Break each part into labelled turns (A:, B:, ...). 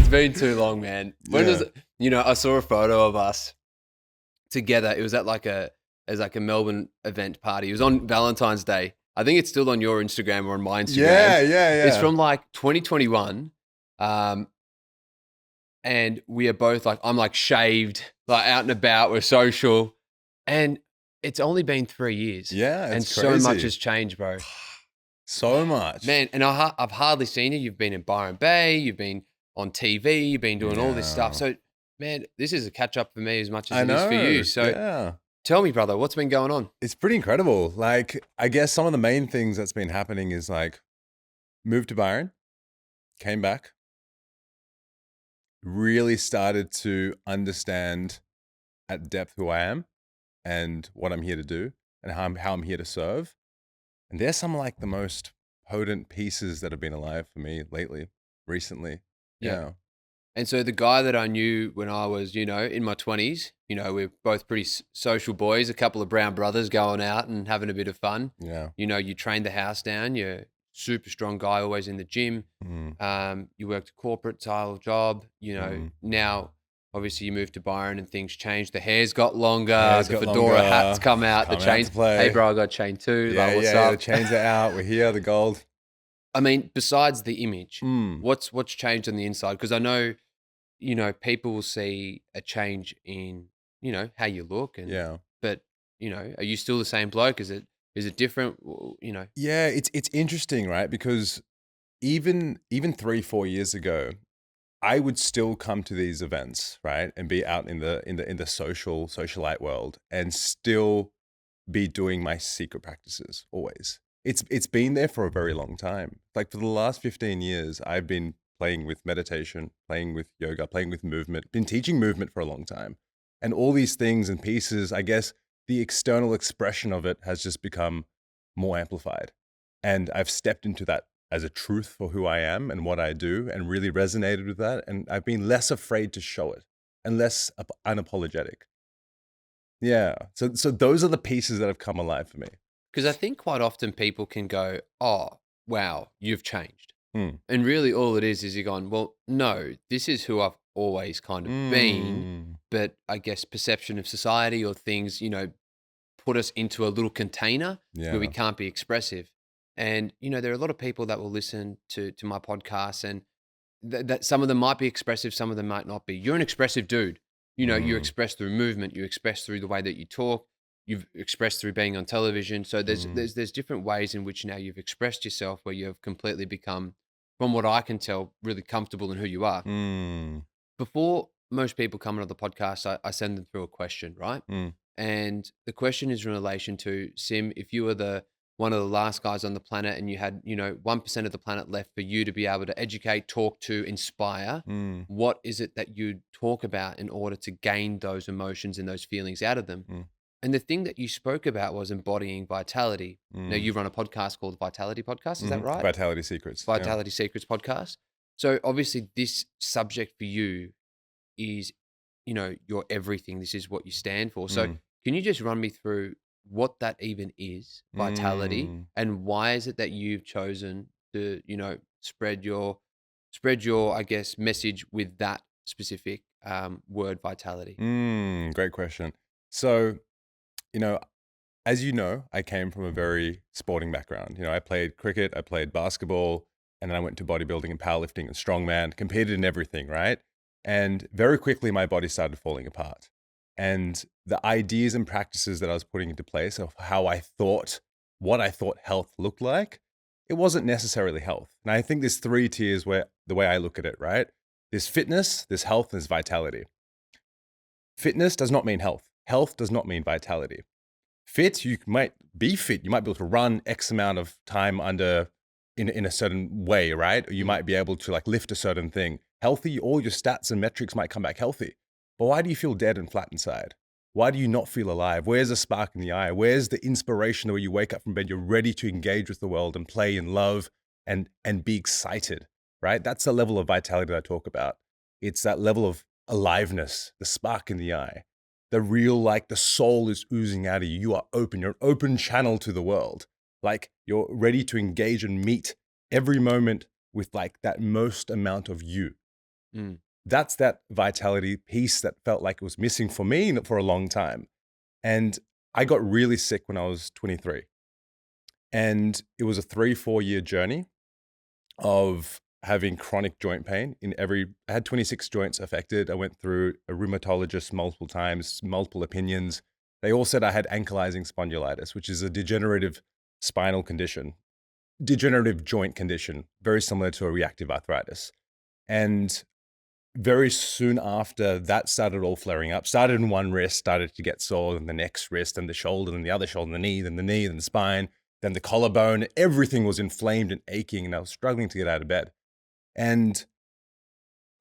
A: It's been too long, man. When was it? I saw a photo of us together. It was at like a Melbourne event party. It was on Valentine's Day. I think it's still on your Instagram or on my Instagram. It's from like 2021. And we are both like, I'm like shaved, like out and about, we're social. And it's only been 3 years.
B: Yeah,
A: and
B: it's
A: so much
B: crazy.
A: has changed, bro.
B: So much.
A: Man, and I've hardly seen you. You've been in Byron Bay, you've been on TV, you've been doing all this stuff.
B: Yeah.
A: So, man, this is a catch up for me as much as
B: I
A: it is for you.
B: know.
A: So
B: Yeah.
A: tell me, brother, what's been going on?
B: It's pretty incredible. Like, I guess some of the main things that's been happening is like moved to Byron, came back, really started to understand at depth who I am and what I'm here to do and how I'm here to serve. And there's some like the most potent pieces that have been alive for me recently. Yeah.
A: And so the guy that I knew when I was, in my 20s, we're both pretty social boys, a couple of brown brothers going out and having a bit of fun.
B: Yeah.
A: You trained the house down, you're a super strong guy, always in the gym. You worked a corporate style job, now obviously you moved to Byron and things changed. The hair's got longer, the fedora hats come out, the chains. Hey bro, I got a chain too.
B: Yeah,
A: like, what's up?
B: The chains are out. We're here, the gold.
A: I mean, besides the image, what's changed on the inside? Because I know, people will see a change in, how you look but, are you still the same bloke? Is it different?
B: Yeah, it's interesting, right? Because even 3-4 years ago, I would still come to these events, right? And be out in the socialite world and still be doing my secret practices always. It's been there for a very long time. Like for the last 15 years, I've been playing with meditation, playing with yoga, playing with movement, been teaching movement for a long time. And all these things and pieces, I guess the external expression of it has just become more amplified. And I've stepped into that as a truth for who I am and what I do and really resonated with that. And I've been less afraid to show it and less unapologetic. Yeah. So those are the pieces that have come alive for me.
A: Because I think quite often people can go, oh, wow, you've changed.
B: Mm.
A: And really all it is you're going, well, no, this is who I've always kind of been. But I guess perception of society or things, put us into a little container where we can't be expressive. And, there are a lot of people that will listen to my podcast and that some of them might be expressive, some of them might not be. You're an expressive dude. You express through movement, you express through the way that you talk, you've expressed through being on television. So there's different ways in which now you've expressed yourself where you've completely become, from what I can tell, really comfortable in who you are. Before most people come onto the podcast, I send them through a question, right? And the question is in relation to, Sim, if you were one of the last guys on the planet and you had, 1% of the planet left for you to be able to educate, talk to, inspire, what is it that you talk about in order to gain those emotions and those feelings out of them? And the thing that you spoke about was embodying vitality. Now, you run a podcast called Vitality Podcast, is that right?
B: Vitality Secrets.
A: Vitality Secrets Podcast. So obviously this subject for you is, your everything. This is what you stand for. So can you just run me through what that even is, vitality, and why is it that you've chosen to, spread your, I guess, message with that specific word, vitality?
B: Great question. So, as you know, I came from a very sporting background. I played cricket, I played basketball, and then I went to bodybuilding and powerlifting and strongman, competed in everything, right? And very quickly, my body started falling apart. And the ideas and practices that I was putting into place of what I thought health looked like, it wasn't necessarily health. And I think there's 3 tiers where the way I look at it, right? There's fitness, there's health, and there's vitality. Fitness does not mean health. Health does not mean vitality. Fit, you might be fit. You might be able to run X amount of time in a certain way, right? Or you might be able to like lift a certain thing. Healthy, all your stats and metrics might come back healthy. But why do you feel dead and flat inside? Why do you not feel alive? Where's the spark in the eye? Where's the inspiration where you wake up from bed, you're ready to engage with the world and play and love and be excited, right? That's the level of vitality that I talk about. It's that level of aliveness, the spark in the eye, the real, like the soul is oozing out of you. You are open. You're an open channel to the world. Like you're ready to engage and meet every moment with like that most amount of you.
A: Mm.
B: That's that vitality piece that felt like it was missing for me for a long time. And I got really sick when I was 23. And it was a 3-4 year journey of having chronic joint pain I had 26 joints affected. I went through a rheumatologist multiple times, multiple opinions. They all said I had ankylosing spondylitis, which is a degenerative spinal condition, degenerative joint condition, very similar to a reactive arthritis. And very soon after that started all flaring up, started in one wrist, started to get sore, then the next wrist, and the shoulder, and the other shoulder, and the knee, then the spine, then the collarbone. Everything was inflamed and aching, and I was struggling to get out of bed. And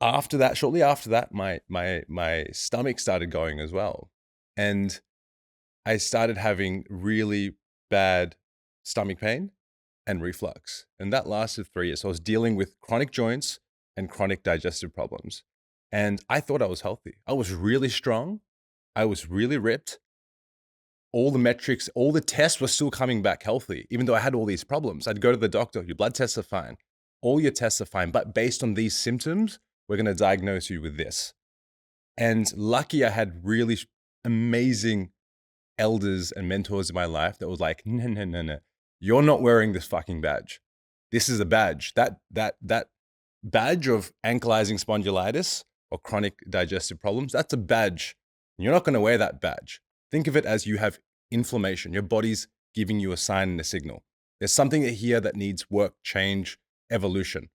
B: after that, shortly after that, my stomach started going as well. And I started having really bad stomach pain and reflux. And that lasted 3 years. So I was dealing with chronic joints and chronic digestive problems. And I thought I was healthy. I was really strong. I was really ripped. All the metrics, all the tests were still coming back healthy, even though I had all these problems. I'd go to the doctor, your blood tests are fine. All your tests are fine. But based on these symptoms, we're going to diagnose you with this. And lucky I had really amazing elders and mentors in my life that was like, no. You're not wearing this fucking badge. This is a badge. That badge of ankylosing spondylitis or chronic digestive problems, that's a badge. You're not going to wear that badge. Think of it as you have inflammation. Your body's giving you a sign and a signal. There's something here that needs work, change, evolution.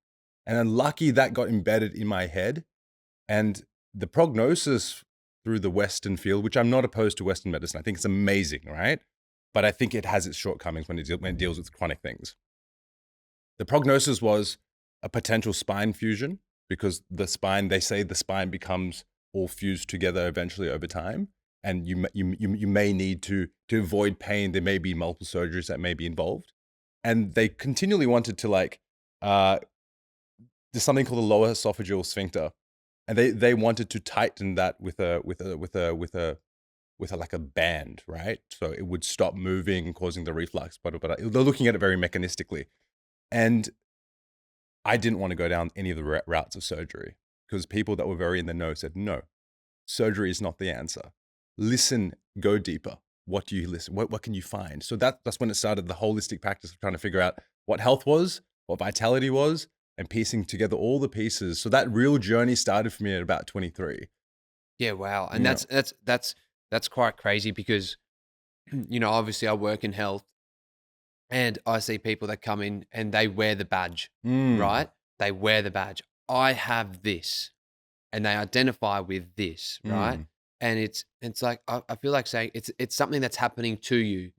B: And I'm lucky that got embedded in my head. And the prognosis through the Western field, which I'm not opposed to Western medicine. I think it's amazing, right? But I think it has its shortcomings when it deals with chronic things. The prognosis was a potential spine fusion because they say the spine becomes all fused together eventually over time. And you may need to avoid pain. There may be multiple surgeries that may be involved. And they continually wanted to there's something called the lower esophageal sphincter. And they wanted to tighten that with a like a band, right? So it would stop moving, causing the reflux. But they're looking at it very mechanistically. And I didn't want to go down any of the routes of surgery because people that were very in the know said, no, surgery is not the answer. Listen, go deeper. What do you listen? What can you find? So that's when it started, the holistic practice of trying to figure out what health was, what vitality was, and piecing together all the pieces. So that real journey started for me at about 23.
A: Yeah, wow. And that's quite crazy because, obviously I work in health and I see people that come in and they wear the badge, right? They wear the badge. I have this, and they identify with this, right? And it's like I feel like saying it's something that's happening to you,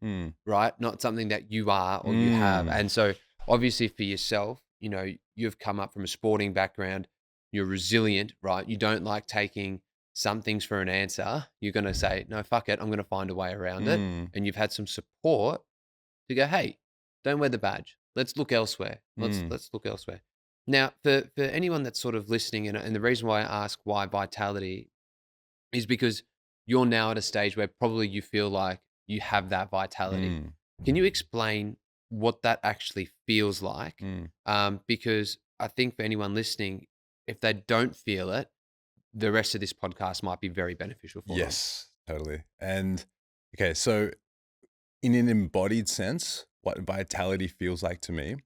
A: right? Not something that you are or you have. And so obviously for yourself, you've come up from a sporting background. You're resilient, right? You don't like taking some things for an answer. You're going to say, no, fuck it. I'm going to find a way around it. And you've had some support to go, hey, don't wear the badge. Let's look elsewhere. Let's look elsewhere. Now, for anyone that's sort of listening, and the reason why I ask why vitality is because you're now at a stage where probably you feel like you have that vitality. Can you explain what that actually feels like? Because I think for anyone listening, if they don't feel it, the rest of this podcast might be very beneficial for them.
B: Yes, totally. And okay, so in an embodied sense, what vitality feels like to me,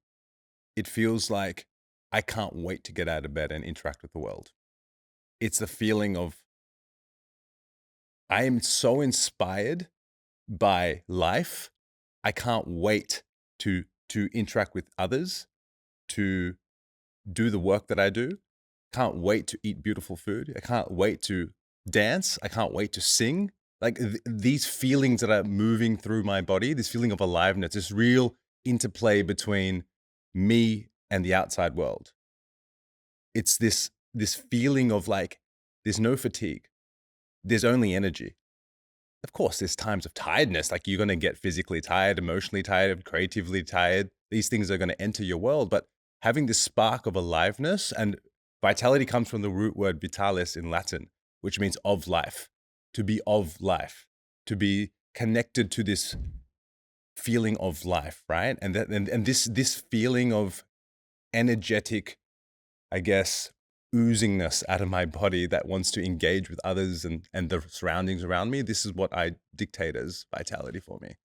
B: it feels like I can't wait to get out of bed and interact with the world. It's the feeling of I am so inspired by life. I can't wait to interact with others, to do the work that I do. Can't wait to eat beautiful food. I can't wait to dance. I can't wait to sing. Like these feelings that are moving through my body, this feeling of aliveness, this real interplay between me and the outside world. It's this feeling of like, there's no fatigue. There's only energy. Of course, there's times of tiredness, like you're going to get physically tired, emotionally tired, creatively tired. These things are going to enter your world, but having this spark of aliveness, and vitality comes from the root word vitalis in Latin, which means of life, to be of life, to be connected to this feeling of life, right? And this feeling of energetic, I guess, oozingness out of my body that wants to engage with others and the surroundings around me. This is what I dictate as vitality for me.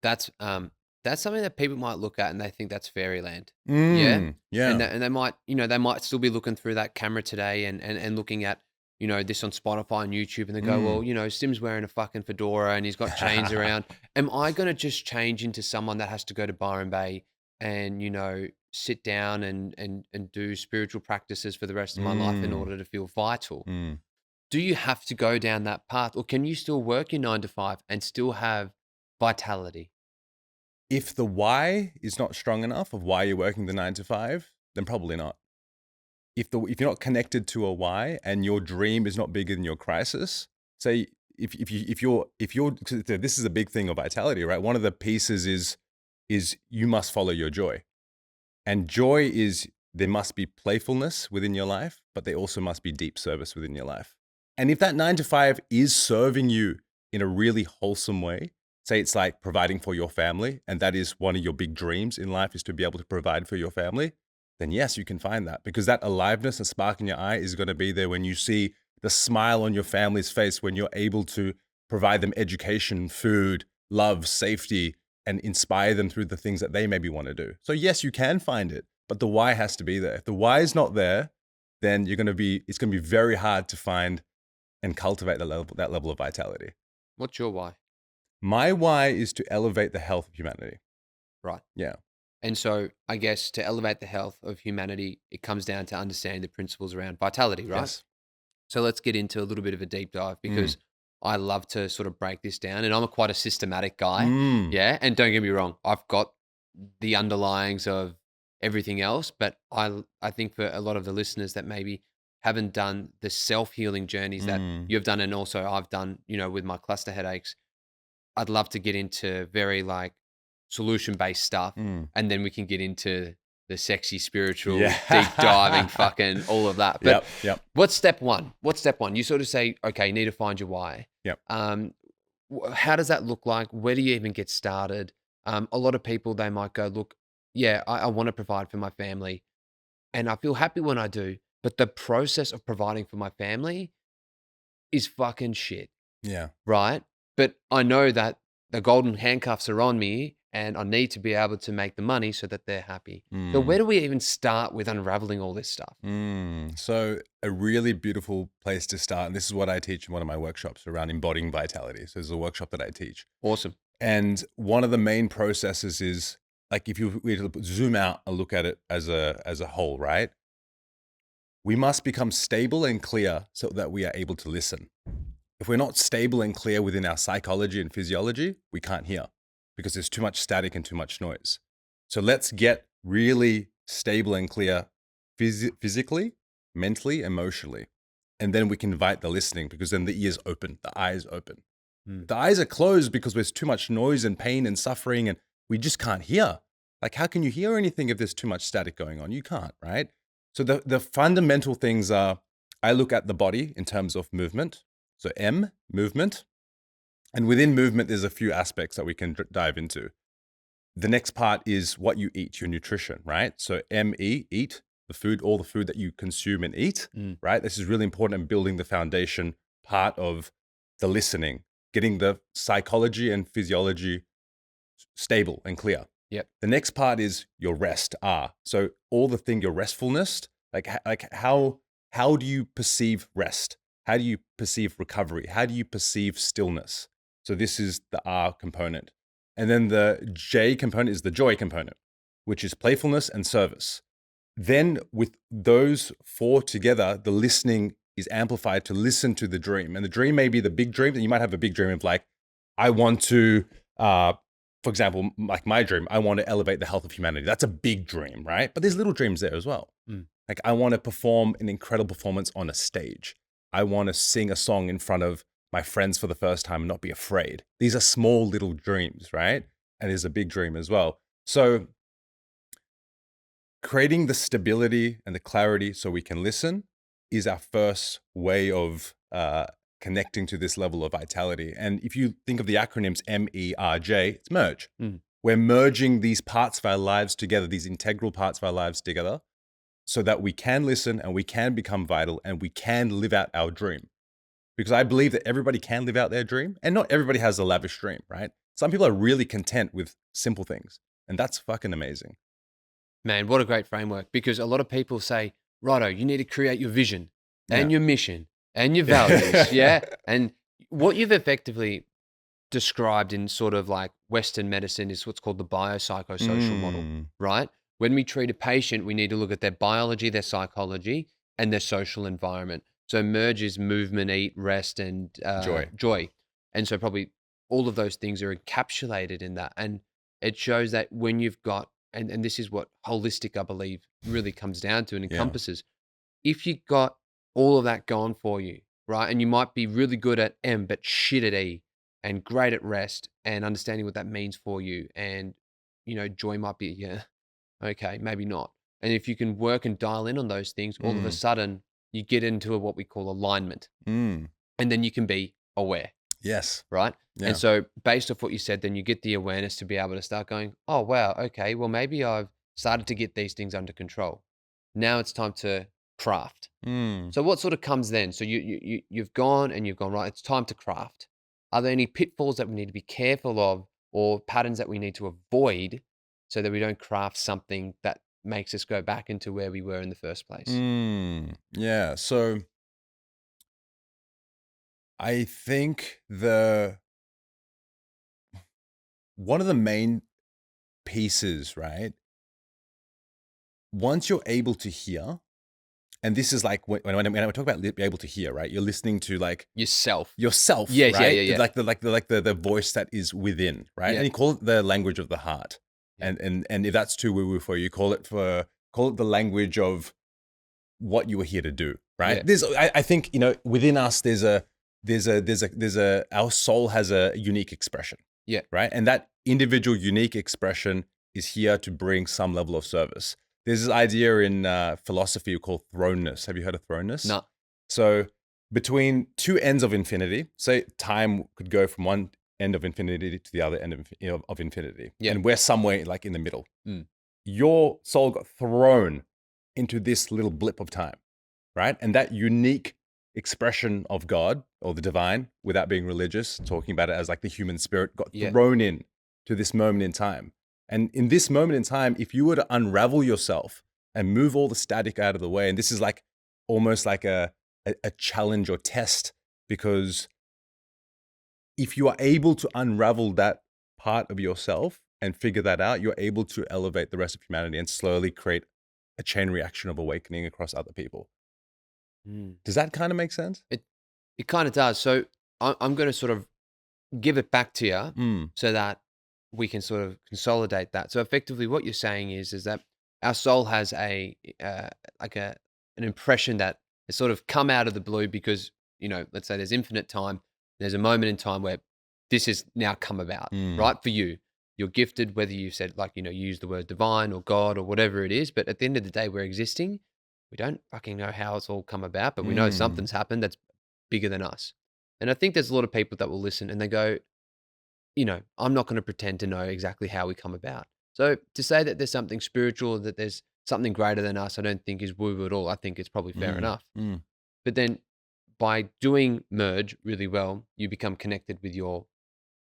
A: That's something that people might look at and they think that's fairyland. Yeah. And
B: Yeah.
A: they might, they might still be looking through that camera today and looking at, this on Spotify and YouTube, and they go, well, Sim's wearing a fucking fedora and he's got chains around. Am I going to just change into someone that has to go to Byron Bay and, sit down and do spiritual practices for the rest of my life in order to feel vital? Do you have to go down that path, or can you still work your 9 to 5 and still have vitality?
B: If the why is not strong enough of why you're working the 9 to 5, then probably not. If you're not connected to a why and your dream is not bigger than your crisis, say if you're this is a big thing of vitality, right? One of the pieces is you must follow your joy. And joy is, there must be playfulness within your life, but there also must be deep service within your life. And if that 9 to 5 is serving you in a really wholesome way, say it's like providing for your family, and that is one of your big dreams in life, is to be able to provide for your family, then yes, you can find that, because that aliveness and spark in your eye is going to be there when you see the smile on your family's face, when you're able to provide them education, food, love, safety, and inspire them through the things that they maybe want to do. So yes, you can find it, but the why has to be there. If the why is not there, then it's going to be very hard to find and cultivate that level of vitality.
A: What's your why?
B: My why is to elevate the health of humanity.
A: Right.
B: Yeah.
A: And so I guess to elevate the health of humanity, it comes down to understanding the principles around vitality, right?
B: Yes.
A: So let's get into a little bit of a deep dive, because I love to sort of break this down, and I'm quite a systematic guy. Yeah. And don't get me wrong, I've got the underlyings of everything else, but I think for a lot of the listeners that maybe haven't done the self-healing journeys that you've done, and also I've done, with my cluster headaches, I'd love to get into very like solution-based stuff, and then we can get into the sexy spiritual, deep diving, fucking all of that. But
B: yep.
A: what's step one? You sort of say, okay, you need to find your why.
B: Yep.
A: How does that look like? Where do you even get started? A lot of people, they might go, look, yeah, I want to provide for my family, and I feel happy when I do, but the process of providing for my family is fucking shit.
B: Yeah.
A: Right? But I know that the golden handcuffs are on me, and I need to be able to make the money so that they're happy. So where do we even start with unraveling all this stuff?
B: So a really beautiful place to start, and this is what I teach in one of my workshops around embodying vitality. So there's a workshop that I teach.
A: Awesome.
B: And one of the main processes is, like, if you were to zoom out and look at it as a whole, right? We must become stable and clear so that we are able to listen. If we're not stable and clear within our psychology and physiology, we can't hear, because there's too much static and too much noise. So let's get really stable and clear physically, mentally, emotionally. And then we can invite the listening, because then the ears open, the eyes open. The eyes are closed because there's too much noise and pain and suffering, and we just can't hear. Like, how can you hear anything if there's too much static going on? You can't, right? So the fundamental things are, I look at the body in terms of movement. So M, movement. And within movement, there's a few aspects that we can dive into. The next part is what you eat, your nutrition, right? So M-E, eat, the food, all the food that you consume and eat, right? This is really important in building the foundation part of the listening, getting the psychology and physiology stable and clear.
A: Yep.
B: The next part is your rest, R. So all the thing, your restfulness, like how do you perceive rest? How do you perceive recovery? How do you perceive stillness? So this is the R component. And then the J component is the joy component, which is playfulness and service. Then with those four together, the listening is amplified to listen to the dream. And the dream may be the big dream. You might have a big dream of, like, I want to, for example, like my dream, I want to elevate the health of humanity. That's a big dream, right? But there's little dreams there as well. Like, I want to perform an incredible performance on a stage. I want to sing a song in front of my friends for the first time and not be afraid. These are small little dreams, right? And there's a big dream as well. So creating the stability and the clarity so we can listen is our first way of connecting to this level of vitality. And if you think of the acronyms MERJ, it's merge. We're merging these parts of our lives together, these integral parts of our lives together, so that we can listen and we can become vital and we can live out our dream. Because I believe that everybody can live out their dream, and not everybody has a lavish dream, right? Some people are really content with simple things, and that's fucking amazing.
A: Man, what a great framework, because a lot of people say, righto, you need to create your vision and
B: Yeah.
A: your mission and your values. Yeah. And what you've effectively described in sort of like Western medicine is what's called the biopsychosocial model, right? When we treat a patient, we need to look at their biology, their psychology, and their social environment. So merge is movement, eat, rest, and joy. And so probably all of those things are encapsulated in that. And it shows that when you've got, and this is what holistic, I believe, really comes down to and encompasses. If you got all of that going for you, right? And you might be really good at M, but shit at E, and great at rest and understanding what that means for you. And, joy might be, yeah, okay, maybe not. And if you can work and dial in on those things, all of a sudden you get into what we call alignment. And then you can be aware.
B: Yes.
A: Right.
B: Yeah.
A: And so based off what you said, then you get the awareness to be able to start going, oh, wow, okay, well, maybe I've started to get these things under control. Now it's time to craft. So what sort of comes then? So you've gone, right, it's time to craft. Are there any pitfalls that we need to be careful of, or patterns that we need to avoid so that we don't craft something that makes us go back into where we were in the first place?
B: Yeah. So I think one of the main pieces, right? Once you're able to hear, and this is like when I talk about be able to hear, right? You're listening to like
A: Yourself.
B: Yes, right?
A: Yeah.
B: Like the voice that is within, right?
A: Yeah.
B: And you call it the language of the heart.
A: Yeah.
B: And if that's too woo-woo for you, call it the language of what you were here to do, right?
A: Yeah.
B: I think, within us there's our soul has a unique expression.
A: Yeah.
B: Right? And that individual unique expression is here to bring some level of service. There's this idea in philosophy called thrownness. Have you heard of thrownness?
A: No.
B: So between two ends of infinity, say time could go from one end of infinity to the other end of infinity.
A: Yeah.
B: And we're somewhere like in the middle. Your soul got thrown into this little blip of time, right? And that unique expression of God or the divine, without being religious, talking about it as like the human spirit, got thrown in to this moment in time. And in this moment in time, if you were to unravel yourself and move all the static out of the way, and this is like almost like a challenge or test, because if you are able to unravel that part of yourself and figure that out, you're able to elevate the rest of humanity and slowly create a chain reaction of awakening across other people. Does that kind of make sense?
A: It kind of does. So I'm going to sort of give it back to you so that we can sort of consolidate that. So effectively what you're saying is that our soul has an impression that has sort of come out of the blue because, let's say there's infinite time. There's a moment in time where this has now come about, right? For you, you're gifted, whether you said you use the word divine or God or whatever it is, but at the end of the day, we're existing. We don't fucking know how it's all come about, but we know something's happened that's bigger than us. And I think there's a lot of people that will listen and they go, I'm not going to pretend to know exactly how we come about. So to say that there's something spiritual, that there's something greater than us, I don't think is woo-woo at all. I think it's probably fair enough. But then by doing merge really well, you become connected with your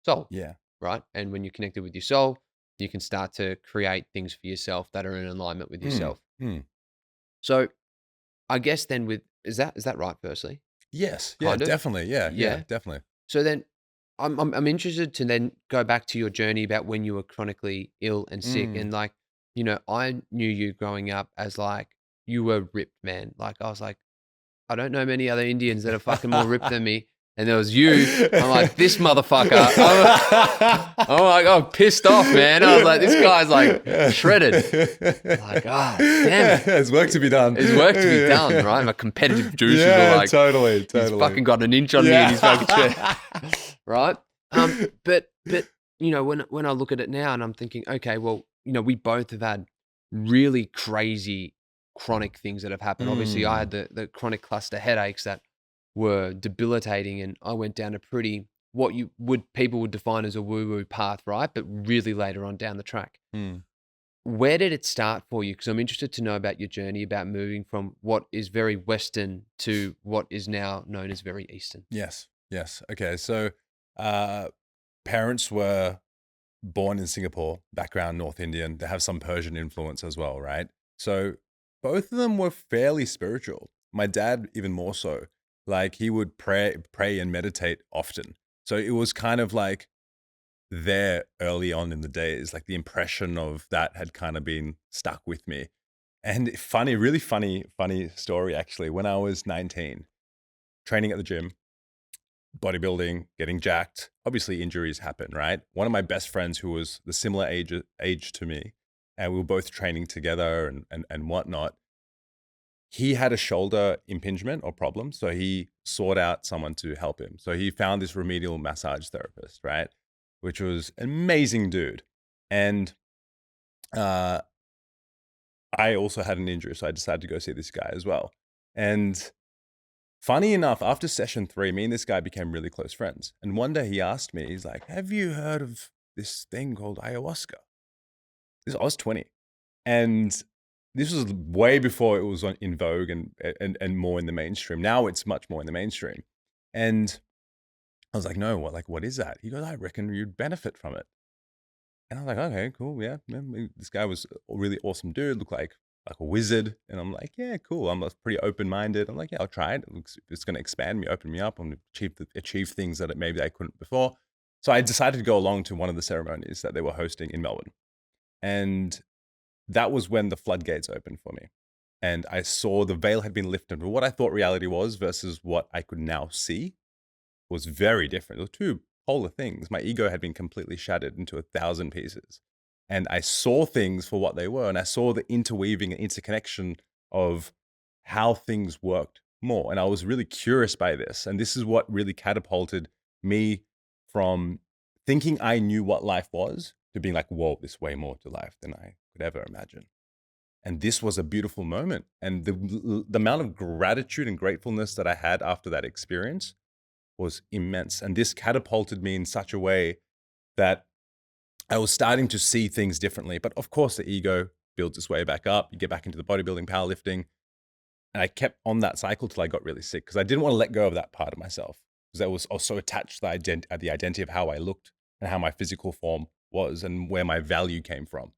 A: soul.
B: Yeah.
A: Right? And when you're connected with your soul, you can start to create things for yourself that are in alignment with yourself. So I guess then is that right firstly?
B: Yes. Yeah, definitely. Yeah, definitely.
A: So then I'm interested to then go back to your journey about when you were chronically ill and sick. And I knew you growing up as you were ripped, man. I was like, I don't know many other Indians that are fucking more ripped than me. And there was you. I'm like, this motherfucker. I'm pissed off, man. I was like, this guy's shredded. Damn it.
B: There's work to be done.
A: There's work to be done, right? I'm a competitive juice.
B: Totally.
A: He's fucking got an inch on me and he's fucking shredded. Right? But when I look at it now and I'm thinking, okay, well, we both have had really crazy chronic things that have happened. Obviously, I had the chronic cluster headaches that were debilitating, and I went down a pretty people would define as a woo-woo path, right? But really later on down the track. where did it start for you? Because I'm interested to know about your journey about moving from what is very Western to what is now known as very Eastern.
B: Yes. Yes. Okay. So, uh, parents were born in Singapore, background North Indian. They have some Persian influence as well, right? So both of them were fairly spiritual. My dad, even more so. Like he would pray and meditate often. So it was kind of like there early on in the days, like the impression of that had kind of been stuck with me. And funny, really funny story actually. When I was 19, training at the gym, bodybuilding, getting jacked. Obviously, injuries happen, right? One of my best friends, who was the similar age to me, and we were both training together and whatnot. He had a shoulder impingement or problem, so he sought out someone to help him. So he found this remedial massage therapist, right? Which was an amazing dude. And uh, I also had an injury, so I decided to go see this guy as well. And funny enough, after session 3, me and this guy became really close friends. And one day he asked me, he's like, "Have you heard of this thing called ayahuasca?" I was 20. And this was way before it was in vogue and more in the mainstream. Now it's much more in the mainstream. And I was like, "No, what is that?" He goes, "I reckon you'd benefit from it." And I was like, "Okay, cool, yeah." This guy was a really awesome dude, looked like a wizard. And I'm like, "Yeah, cool." I'm pretty open minded. I'm like, "Yeah, I'll try it. It's going to expand me, open me up. I'm going to achieve things that maybe I couldn't before." So I decided to go along to one of the ceremonies that they were hosting in Melbourne, and that was when the floodgates opened for me. And I saw the veil had been lifted. But what I thought reality was versus what I could now see was very different. They were two polar things. My ego had been completely shattered into 1,000 pieces. And I saw things for what they were. And I saw the interweaving and interconnection of how things worked more. And I was really curious by this. And this is what really catapulted me from thinking I knew what life was to being like, whoa, there's way more to life than I could ever imagine. And this was a beautiful moment. And the amount of gratitude and gratefulness that I had after that experience was immense. And this catapulted me in such a way that I was starting to see things differently. But of course, the ego builds its way back up. You get back into the bodybuilding, powerlifting. And I kept on that cycle till I got really sick because I didn't want to let go of that part of myself because I was so attached to the identity of how I looked and how my physical form was and where my value came from.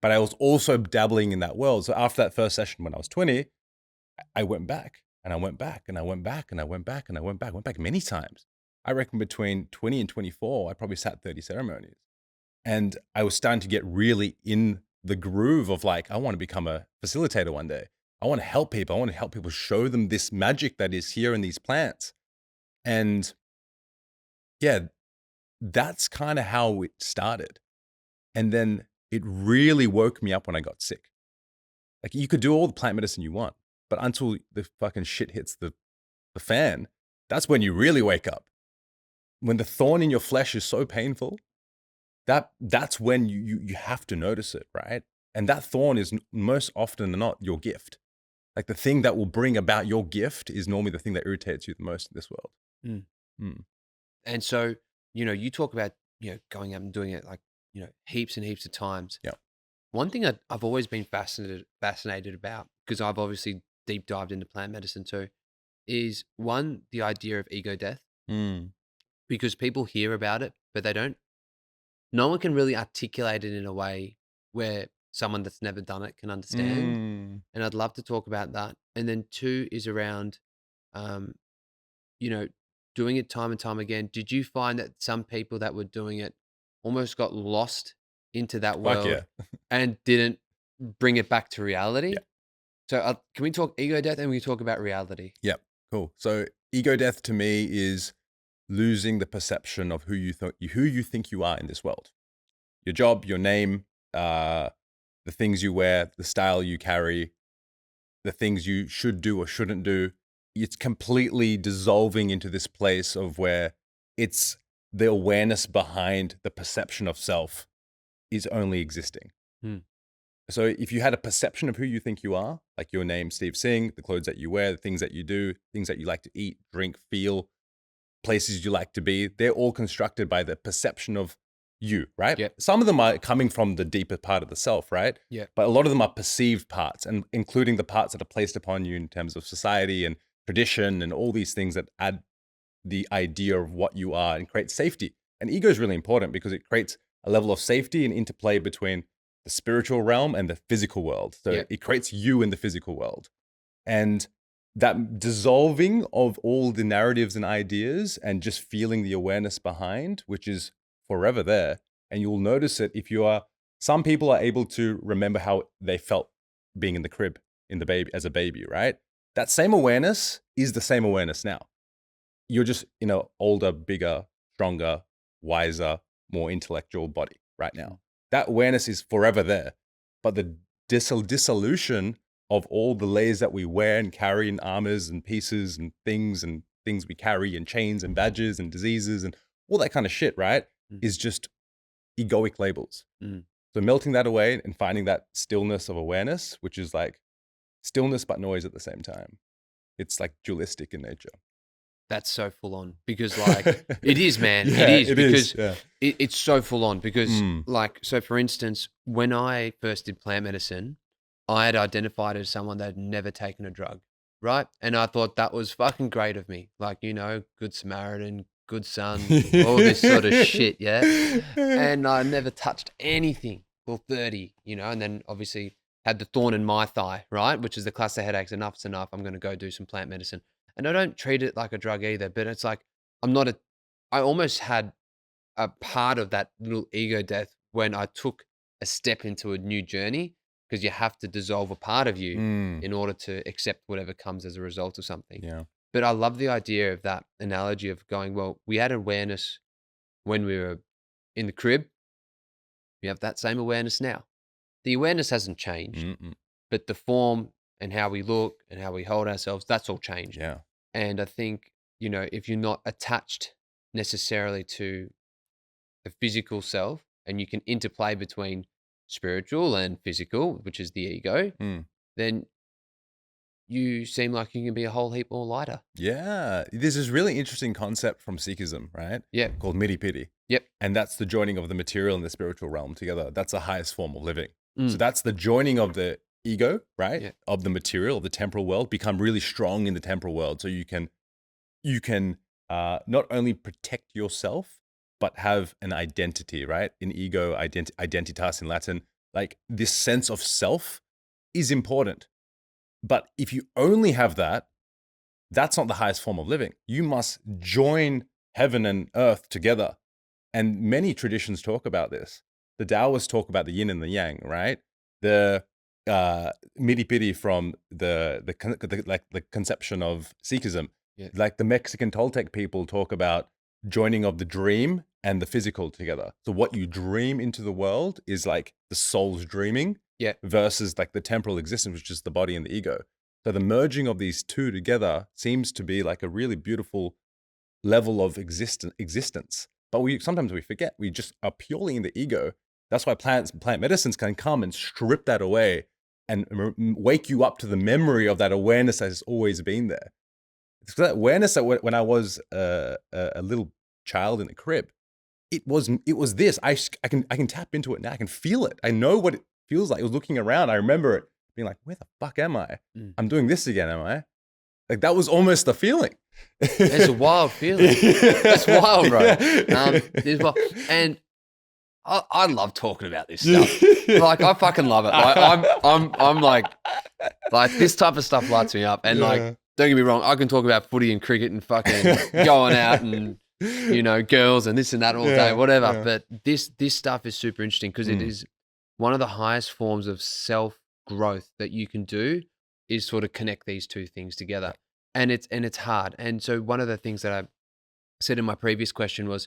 B: But I was also dabbling in that world. So after that first session when I was 20, I went back and I went back and I went back and I went back and I went back many times. I reckon between 20 and 24, I probably sat 30 ceremonies. And I was starting to get really in the groove of like, I want to become a facilitator one day. I want to help people. I want to help people show them this magic that is here in these plants. And yeah, that's kind of how it started. And then it really woke me up when I got sick. Like you could do all the plant medicine you want, but until the fucking shit hits the fan, that's when you really wake up. When the thorn in your flesh is so painful, that's when you have to notice it, right? And that thorn is most often than not your gift. Like the thing that will bring about your gift is normally the thing that irritates you the most in this world.
A: Mm.
B: Mm.
A: And so, you talk about, going up and doing it like, heaps and heaps of times.
B: Yeah.
A: One thing I've always been fascinated about, because I've obviously deep dived into plant medicine too, is one, the idea of ego death,
B: Mm.
A: because people hear about it, but no one can really articulate it in a way where someone that's never done it can understand.
B: Mm.
A: And I'd love to talk about that. And then two is around, um, you know, doing it time and time again. Did you find that some people that were doing it almost got lost into that
B: Fuck yeah.
A: world and didn't bring it back to reality?
B: Yeah.
A: So can we talk ego death and we talk about reality?
B: Yep. Cool. So ego death to me is losing the perception of who you think you are in this world. Your job, your name, the things you wear, the style you carry, the things you should do or shouldn't do. It's completely dissolving into this place of where it's the awareness behind the perception of self is only existing.
A: Hmm.
B: So if you had a perception of who you think you are, like your name, Steve Singh, the clothes that you wear, the things that you do, things that you like to eat, drink, feel, places you like to be, they're all constructed by the perception of you, right?
A: Yep.
B: Some of them are coming from the deeper part of the self, right?
A: Yeah.
B: But a lot of them are perceived parts, and including the parts that are placed upon you in terms of society and tradition and all these things that add the idea of what you are and create safety. And ego is really important because it creates a level of safety and interplay between the spiritual realm and the physical world. So
A: Yep.
B: it creates you in the physical world. And that dissolving of all the narratives and ideas and just feeling the awareness behind, which is forever there. And you'll notice it if you are, some people are able to remember how they felt being in the crib in the baby as a baby, right? That same awareness is the same awareness now. You're just in an older, bigger, stronger, wiser, more intellectual body right now. That awareness is forever there. But the dissolution of all the layers that we wear and carry in armors and pieces and things we carry and chains and badges and diseases and all that kind of shit, right? Is just egoic labels. So melting that away and finding that stillness of awareness, which is like stillness but noise at the same time. It's like dualistic in nature.
A: That's so full on because like it is, man.
B: Yeah,
A: it is
B: it
A: because
B: is, yeah.
A: it's so full on because like, so for instance, when I first did plant medicine, I had identified as someone that had never taken a drug, right? And I thought that was fucking great of me. Like, you know, good Samaritan, good son, all this sort of shit, yeah? And I never touched anything till 30, you know, and then obviously had the thorn in my thigh, right? Which is the cluster headaches. Enough's enough. I'm going to go do some plant medicine. And I don't treat it like a drug either, but it's like, I almost had a part of that little ego death when I took a step into a new journey, because you have to dissolve a part of you in order to accept whatever comes as a result of something.
B: Yeah.
A: But I love the idea of that analogy of going, well, we had awareness when we were in the crib. We have that same awareness now. The awareness hasn't changed, but the form and how we look and how we hold ourselves, that's all changed.
B: Yeah.
A: And I think, you know, if you're not attached necessarily to the physical self and you can interplay between spiritual and physical, which is the ego, then you seem like you can be a whole heap more lighter.
B: Yeah. There's this really interesting concept from Sikhism, right?
A: Yeah.
B: Called midi-pidi.
A: Yep.
B: And that's the joining of the material and the spiritual realm together. That's the highest form of living. So that's the joining of the ego, right?
A: Yeah.
B: Of the material, of the temporal world, become really strong in the temporal world. So you can not only protect yourself, but have an identity, right? In ego, identitas in Latin, like this sense of self is important. But if you only have that, that's not the highest form of living. You must join heaven and earth together. And many traditions talk about this. The Taoists talk about the yin and the yang, right? The midi-pidi from the conception of Sikhism.
A: Yeah.
B: Like the Mexican Toltec people talk about joining of the dream and the physical together. So what you dream into the world is like the soul's dreaming versus like the temporal existence, which is the body and the ego. So the merging of these two together seems to be like a really beautiful level of existence. But sometimes we forget, we just are purely in the ego. That's why plant medicines can come and strip that away and wake you up to the memory of that awareness that has always been there. It's that awareness that when I was a little child in the crib, it was this. I can tap into it now. I can feel it. I know what it feels like. I was looking around. I remember it being like, where the fuck am I? I'm doing this again, am I? Like that was almost the feeling.
A: It's a wild feeling. That's wild, bro. And I love talking about this stuff. Like I fucking love it. Like I'm like this type of stuff lights me up. And like, don't get me wrong, I can talk about footy and cricket and fucking going out and, you know, girls and this and that all day, whatever. Yeah. But this stuff is super interesting because it is one of the highest forms of self-growth that you can do is sort of connect these two things together. And it's hard. And so one of the things that I said in my previous question was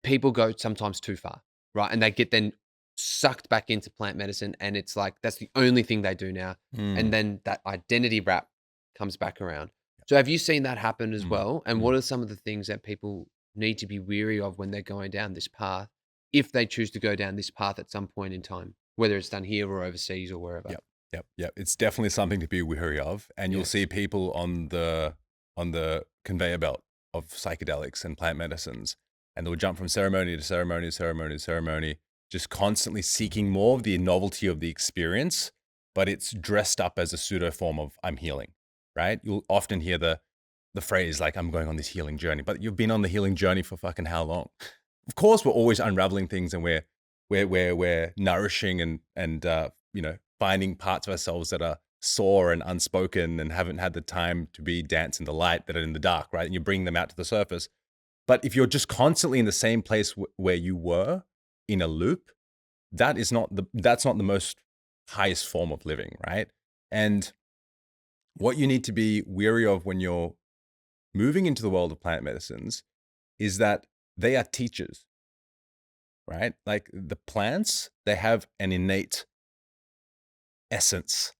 A: people go sometimes too far, right? And they get then sucked back into plant medicine and it's like, that's the only thing they do now. And then that identity wrap comes back around. So have you seen that happen as well? And what are some of the things that people need to be weary of when they're going down this path, if they choose to go down this path at some point in time, whether it's done here or overseas or wherever?
B: Yep. It's definitely something to be wary of. And you'll see people on the conveyor belt of psychedelics and plant medicines And they'll jump from ceremony to ceremony to ceremony to ceremony, just constantly seeking more of the novelty of the experience, but it's dressed up as a pseudo form of I'm healing, right? You'll often hear the phrase like, I'm going on this healing journey, but you've been on the healing journey for fucking how long? Of course, we're always unraveling things, and we're nourishing and finding parts of ourselves that are sore and unspoken and haven't had the time to be dance in the light, that are in the dark, right? And you bring them out to the surface. But if you're just constantly in the same place where you were in a loop, that's not the most highest form of living, right? And what you need to be wary of when you're moving into the world of plant medicines is that they are teachers, right? Like the plants, they have an innate essence.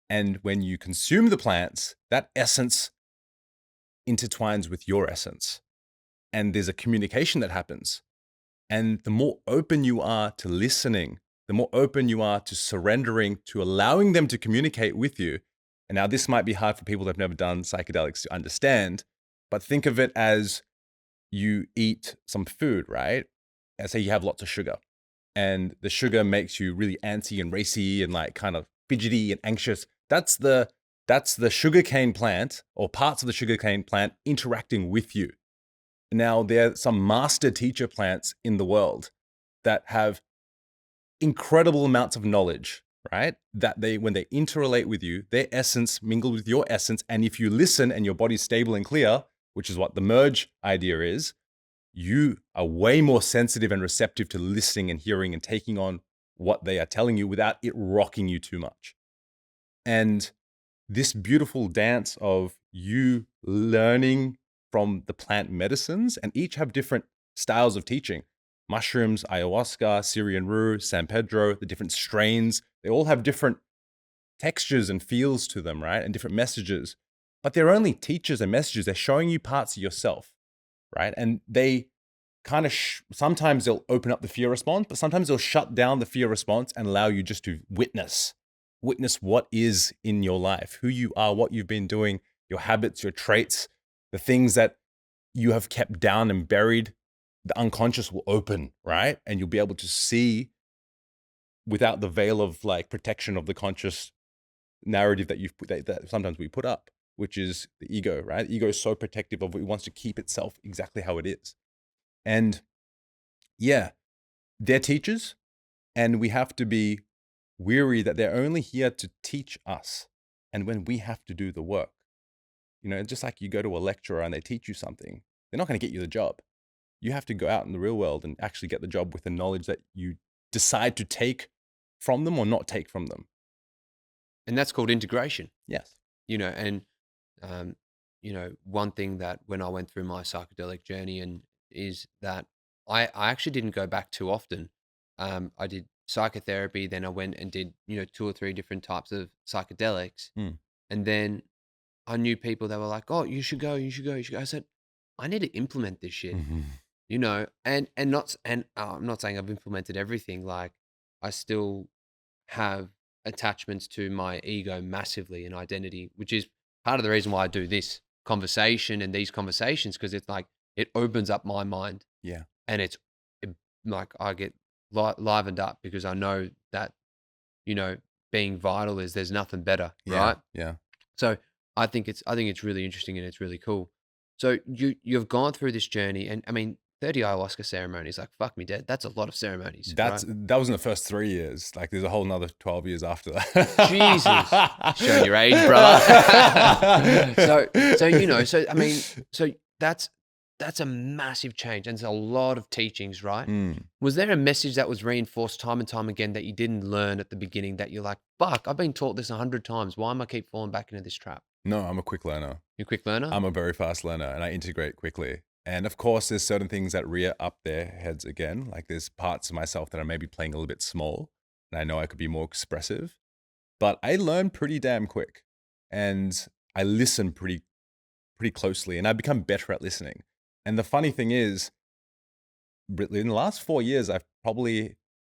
B: And when you consume the plants, that essence intertwines with your essence. And there's a communication that happens. And the more open you are to listening, the more open you are to surrendering, to allowing them to communicate with you. And now this might be hard for people that have never done psychedelics to understand, but think of it as you eat some food, right? And say you have lots of sugar, and the sugar makes you really antsy and racy and like kind of fidgety and anxious. That's the sugarcane plant, or parts of the sugarcane plant, interacting with you. Now, there are some master teacher plants in the world that have incredible amounts of knowledge, right? That when they interrelate with you, their essence mingled with your essence. And if you listen and your body's stable and clear, which is what the merge idea is, you are way more sensitive and receptive to listening and hearing and taking on what they are telling you without it rocking you too much. And this beautiful dance of you learning from the plant medicines, and each have different styles of teaching. Mushrooms, ayahuasca, Syrian rue, San Pedro, the different strains, they all have different textures and feels to them, right? And different messages. But they're only teachers and messages. They're showing you parts of yourself, right? And they kind of, sometimes they'll open up the fear response, but sometimes they'll shut down the fear response and allow you just to witness what is in your life, who you are, what you've been doing, your habits, your traits, the things that you have kept down and buried. The unconscious will open, right? And you'll be able to see without the veil of like protection of the conscious narrative that sometimes we put up, which is the ego, right? The ego is so protective of it. It wants to keep itself exactly how it is. And yeah, they're teachers, and we have to be weary that they're only here to teach us. And when we have to do the work, just like you go to a lecturer and they teach you something, they're not going to get you the job. You have to go out in the real world and actually get the job with the knowledge that you decide to take from them or not take from them.
A: And that's called integration.
B: Yes.
A: One thing that when I went through my psychedelic journey is that I actually didn't go back too often. I did psychotherapy, then I went and did, 2 or 3 different types of psychedelics. And then I knew people that were like, oh, you should go. I said, I need to implement this shit, and I'm not saying I've implemented everything. Like I still have attachments to my ego massively and identity, which is part of the reason why I do this conversation and these conversations, because it's like, it opens up my mind.
B: Yeah.
A: And like I get livened up because I know that, being vital there's nothing better.
B: Yeah.
A: Right.
B: Yeah.
A: So I think it's really interesting and it's really cool. So you've gone through this journey, and I mean, 30 ayahuasca ceremonies, like fuck me dead. That's a lot of ceremonies.
B: That was in the first 3 years. Like there's a whole nother 12 years after that.
A: Jesus. Showing your age, brother. So that's a massive change, and it's a lot of teachings, right? Was there a message that was reinforced time and time again that you didn't learn at the beginning, that you're like, fuck, I've been taught this 100 times. Why am I keep falling back into this trap?
B: No, I'm a quick learner.
A: You're a quick learner?
B: I'm a very fast learner, and I integrate quickly. And of course, there's certain things that rear up their heads again. Like there's parts of myself that are maybe playing a little bit small, and I know I could be more expressive. But I learn pretty damn quick, and I listen pretty closely, and I become better at listening. And the funny thing is, in the last 4 years, I've probably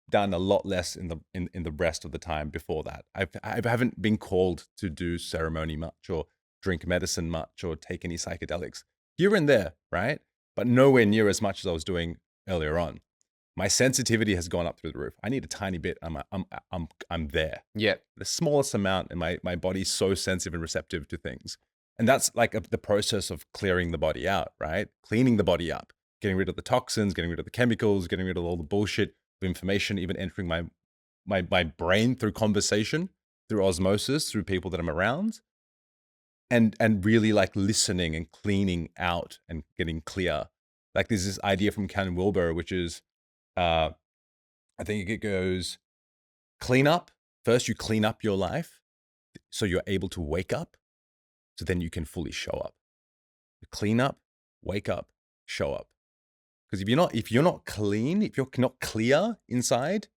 B: done a lot less in the rest of the time before that. I haven't been called to do ceremony much, or drink medicine much, or take any psychedelics. Here and there, right? but nowhere near as much as I was doing earlier on. My sensitivity has gone up through the roof. I need a tiny bit. I'm there.
A: Yeah.
B: The smallest amount, and my body's so sensitive and receptive to things. And that's like the process of clearing the body out, right? Cleaning the body up, getting rid of the toxins, getting rid of the chemicals, getting rid of all the bullshit, the information, even entering my brain through conversation, through osmosis, through people that I'm around, and really like listening and cleaning out and getting clear. Like there's this idea from Ken Wilber, which is, I think it goes, clean up. First, you clean up your life so you're able to wake up, so then you can fully show up. Clean up, wake up, show up. Because if you're not clean, if you're not clear inside,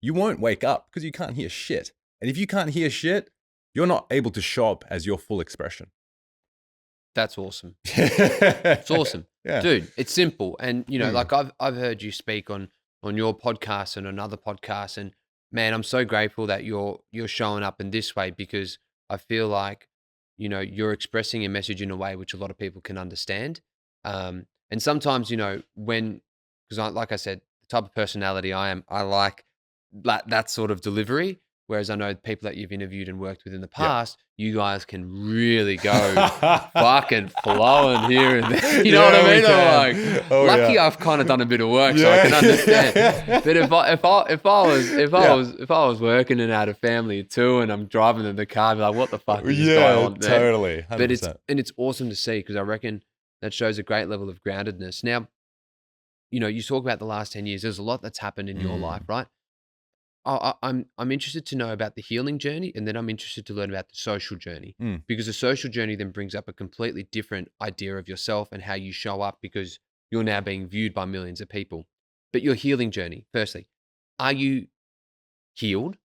B: you won't wake up because you can't hear shit. And if you can't hear shit, you're not able to show up as your full expression.
A: That's awesome. It's awesome.
B: Yeah.
A: Dude, it's simple. And, like I've heard you speak on your podcast and another podcast, and man, I'm so grateful that you're showing up in this way, because I feel like, you're expressing your message in a way which a lot of people can understand. And sometimes, because like I said, the type of personality I am, I like that sort of delivery. Whereas I know people that you've interviewed and worked with in the past, you guys can really go fucking flowing here and there. You know what I mean? I'm like, lucky I've kind of done a bit of work so I can understand. But if I was working and had a family too, and I'm driving in the car, I'd be like, what the fuck is this guy on there?
B: Totally. 100%.
A: But it's awesome to see, because I reckon that shows a great level of groundedness. Now, you talk about the last 10 years. There's a lot that's happened in your life, right? I'm interested to know about the healing journey, and then I'm interested to learn about the social journey, because the social journey then brings up a completely different idea of yourself and how you show up, because you're now being viewed by millions of people. But your healing journey, firstly, are you healed?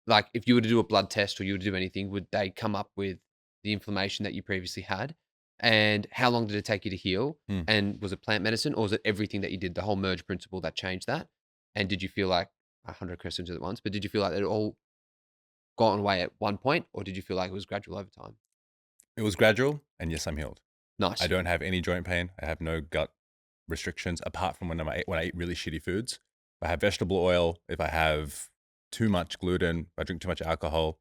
A: Like if you were to do a blood test or you were to do anything, would they come up with the inflammation that you previously had? And how long did it take you to heal? And was it plant medicine, or was it everything that you did, the whole merge principle that changed that? And did you feel like 100 questions at once, but did you feel like it all gotten away at one point, or did you feel like it was gradual over time?
B: It was gradual, and yes, I'm healed.
A: Nice.
B: I don't have any joint pain. I have no gut restrictions, apart from when I eat really shitty foods. If I have vegetable oil, if I have too much gluten, if I drink too much alcohol,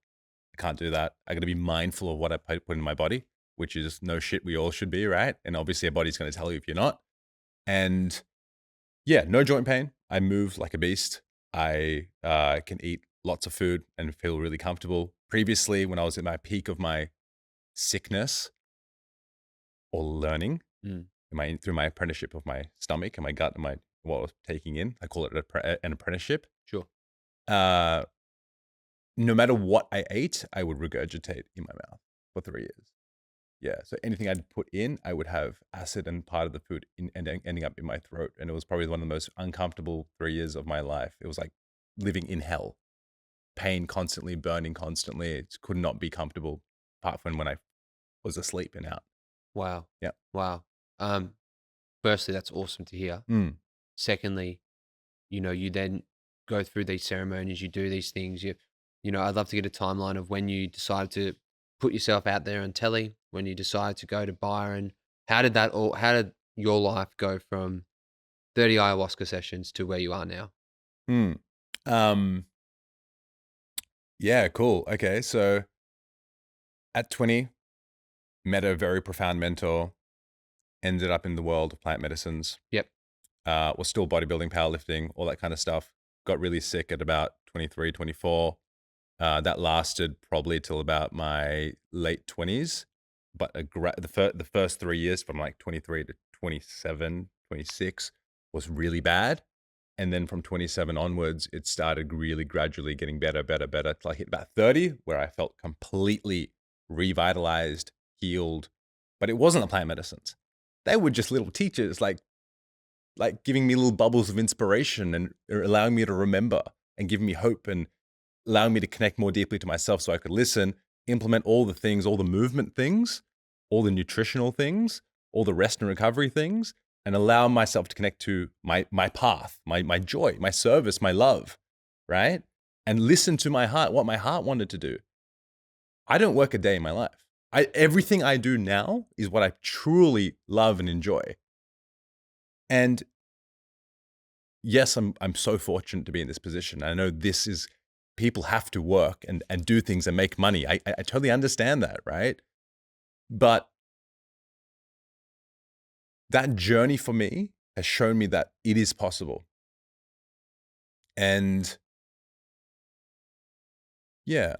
B: I can't do that. I got to be mindful of what I put in my body, which is no shit. We all should be, right? And obviously, a body's going to tell you if you're not. And yeah, no joint pain. I move like a beast. I can eat lots of food and feel really comfortable. Previously, when I was at my peak of my sickness or learning, through my apprenticeship of my stomach and my gut and what I was taking in, I call it an apprenticeship.
A: Sure.
B: No matter what I ate, I would regurgitate in my mouth for 3 years. Yeah, so anything I'd put in, I would have acid and part of the food ending up in my throat. And it was probably one of the most uncomfortable 3 years of my life. It was like living in hell. Pain constantly, burning constantly. It could not be comfortable, apart from when I was asleep and out.
A: Wow.
B: Yeah.
A: Wow. Firstly, that's awesome to hear. Secondly, you then go through these ceremonies, you do these things. I'd love to get a timeline of when you decided to put yourself out there on telly, when you decided to go to Byron. How did your life go from 30 ayahuasca sessions to where you are now?
B: Yeah, cool. Okay, so at 20, met a very profound mentor, ended up in the world of plant medicines.
A: Yep.
B: Was still bodybuilding, powerlifting, all that kind of stuff. Got really sick at about 23, 24. That lasted probably till about my late 20s. But the first 3 years, from like 23 to 27, 26, was really bad. And then from 27 onwards, it started really gradually getting better, till I hit about 30, where I felt completely revitalized, healed. But it wasn't the plant medicines. They were just little teachers, like giving me little bubbles of inspiration and allowing me to remember and giving me hope and allowing me to connect more deeply to myself, so I could listen, implement all the things, all the movement things, all the nutritional things, all the rest and recovery things, and allow myself to connect to my path, my joy, my service, my love, right? And listen to my heart, what my heart wanted to do. I don't work a day in my life. Everything I do now is what I truly love and enjoy. And yes, I'm so fortunate to be in this position. I know people have to work and do things and make money. I totally understand that, right? But that journey for me has shown me that it is possible. And yeah.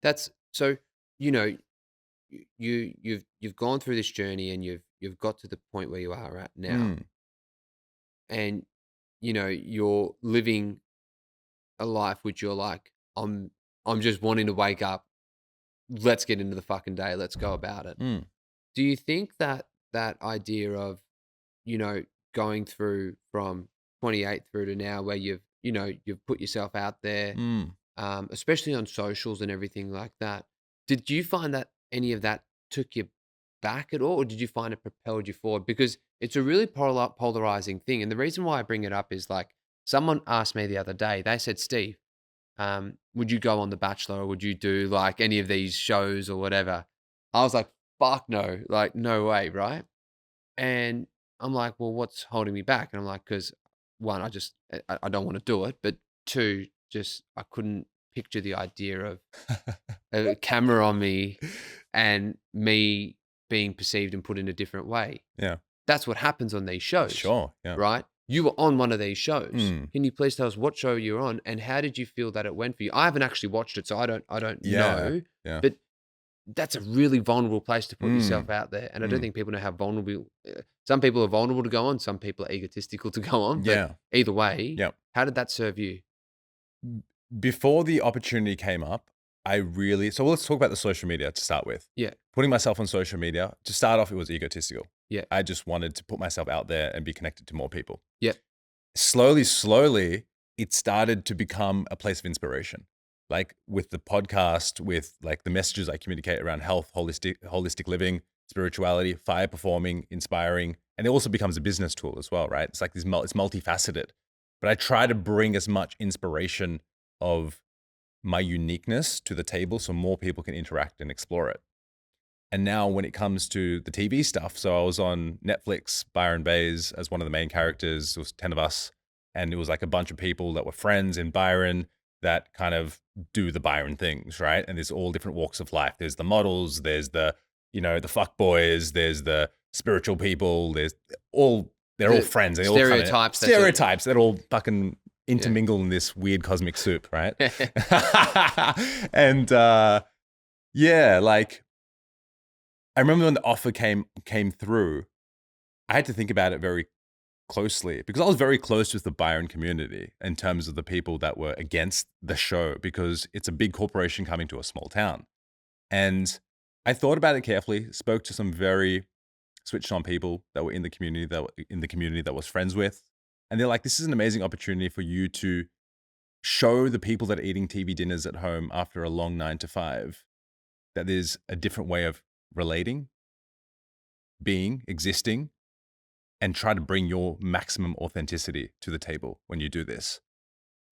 A: That's so, you know, you've gone through this journey and you've got to the point where you are at now,
B: Mm,
A: and you're living a life which you're like, I'm just wanting to wake up. Let's get into the fucking day. Let's go about it.
B: mm,
A: Do you think that that idea of, you know, going through from 28 through to now where you've put yourself out there,
B: mm.
A: especially on socials and everything like that, did you find that any of that took you back at all, or did you find it propelled you forward? Because it's a really polarizing thing. And the reason why I bring it up is like someone asked me the other day, they said, Steve, would you go on The Bachelor or would you do like any of these shows or whatever? I was like, fuck no, like, no way, right? And I'm like, well, what's holding me back? And I'm like, because one, I don't want to do it, but two, just I couldn't picture the idea of a camera on me and me being perceived and put in a different way.
B: Yeah.
A: That's what happens on these shows,
B: Sure. Yeah.
A: right? You were on one of these shows.
B: Mm.
A: Can you please tell us what show you're on and how did you feel that it went for you? I haven't actually watched it, so I don't
B: Yeah.
A: know,
B: Yeah.
A: but that's a really vulnerable place to put yourself
B: Mm.
A: out there, and I don't
B: Mm.
A: think people know how vulnerable. Some people are vulnerable to go on, some people are egotistical to go on, but
B: Yeah.
A: either way,
B: Yeah.
A: how did that serve you?
B: Before the opportunity came up, so let's talk about the social media to start with.
A: Yeah,
B: Putting myself on social media, to start off, it was egotistical.
A: yeah,
B: I just wanted to put myself out there and be connected to more people.
A: yeah,
B: Slowly, it started to become a place of inspiration. Like with the podcast, with like the messages I communicate around health, holistic living, spirituality, fire performing, inspiring, and it also becomes a business tool as well, right? It's like it's multifaceted. But I try to bring as much inspiration of my uniqueness to the table so more people can interact and explore it. And now when it comes to the TV stuff, so I was on Netflix, Byron Bays as one of the main characters. It was 10 of us. And it was like a bunch of people that were friends in Byron that kind of do the Byron things, right? And there's all different walks of life. There's the models, there's the fuck boys, there's the spiritual people, they're all
A: the
B: friends. They all come in.
A: stereotypes.
B: Stereotypes that all fucking
A: Yeah.
B: intermingle in this weird cosmic soup, right? And yeah, like I remember when the offer came through, I had to think about it very closely because I was very close with the Byron community in terms of the people that were against the show because it's a big corporation coming to a small town. And I thought about it carefully, spoke to some very switched on people that were in the community that was friends with. And they're like, this is an amazing opportunity for you to show the people that are eating TV dinners at home after a long 9 to 5 that there's a different way of relating, being, existing, and try to bring your maximum authenticity to the table when you do this.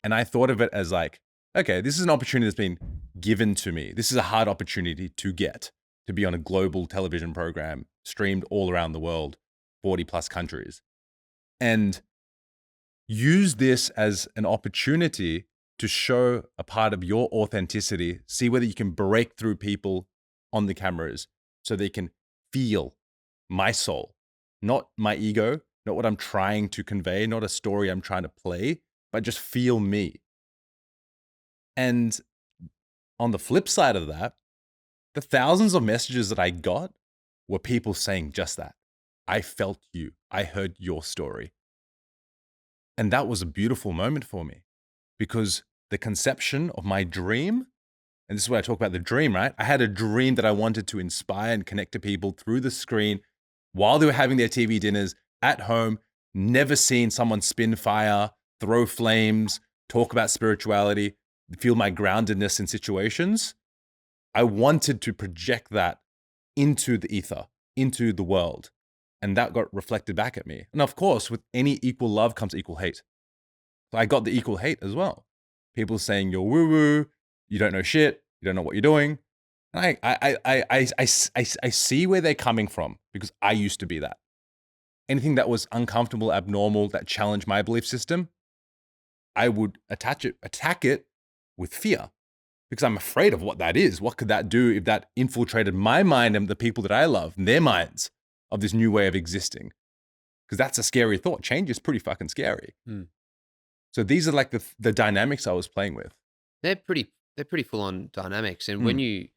B: And I thought of it as like, okay, this is an opportunity that's been given to me. This is a hard opportunity to get, to be on a global television program streamed all around the world, 40 plus countries. And use this as an opportunity to show a part of your authenticity, see whether you can break through people on the cameras so they can feel my soul, not my ego, not what I'm trying to convey, not a story I'm trying to play, but just feel me. And on the flip side of that, the thousands of messages that I got were people saying just that. I felt you. I heard your story. And that was a beautiful moment for me because the conception of my dream, and this is where I talk about the dream, right? I had a dream that I wanted to inspire and connect to people through the screen while they were having their TV dinners at home, never seen someone spin fire, throw flames, talk about spirituality, feel my groundedness in situations. I wanted to project that into the ether, into the world. And that got reflected back at me. And of course, with any equal love comes equal hate. So I got the equal hate as well. People saying you're woo-woo, you don't know shit, you don't know what you're doing. And I see where they're coming from because I used to be that. anything that was uncomfortable, abnormal, that challenged my belief system, I would attack it with fear because I'm afraid of what that is. What could that do if that infiltrated my mind and the people that I love and their minds of this new way of existing? Because that's a scary thought. Change is pretty fucking scary. So these are like the dynamics I was playing with.
A: They're pretty full on dynamics. And when you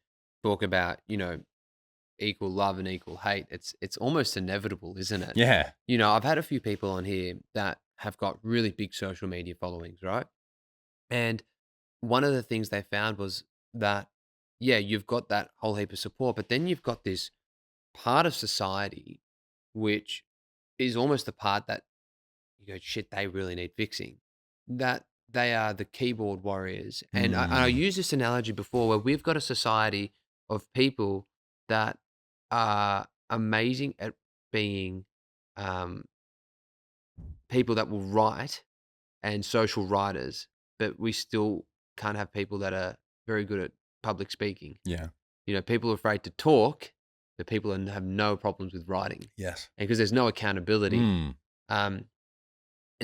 A: talk about, equal love and equal hate, it's almost inevitable, isn't it?
B: Yeah.
A: I've had a few people on here that have got really big social media followings, right? And one of the things they found was that, yeah, you've got that whole heap of support, but then you've got this part of society which is almost the part that you go, shit, they really need fixing. That they are the keyboard warriors. And I used this analogy before where we've got a society of people that are amazing at being people that will write and social writers, but we still can't have people that are very good at public speaking.
B: Yeah.
A: People are afraid to talk, but people have no problems with writing.
B: Yes.
A: And because there's no accountability. And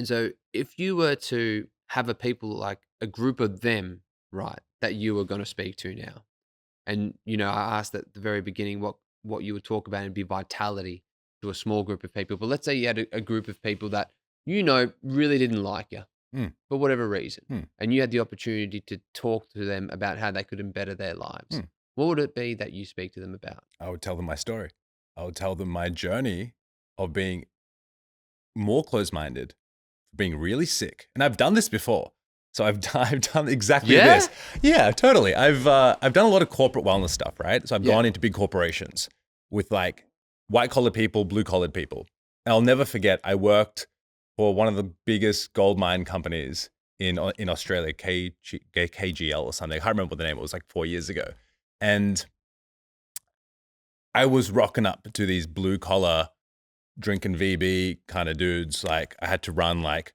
A: so if you were to have a group of them, right, that you were going to speak to now, and, I asked at the very beginning what you would talk about and be vitality to a small group of people. But let's say you had a group of people that, really didn't like you for whatever reason. And you had the opportunity to talk to them about how they could better their lives. What would it be that you speak to them about?
B: I would tell them my story. I would tell them my journey of being more closed-minded, being really sick. And I've done this before. So I've done exactly this. Yeah, totally. I've done a lot of corporate wellness stuff, right? So I've gone into big corporations with like white-collar people, blue-collared people. And I'll never forget, I worked for one of the biggest gold mine companies in Australia, KGL or something. I can't remember what the name. It was like 4 years ago. And I was rocking up to these blue-collar drinking VB kind of dudes. Like I had to run like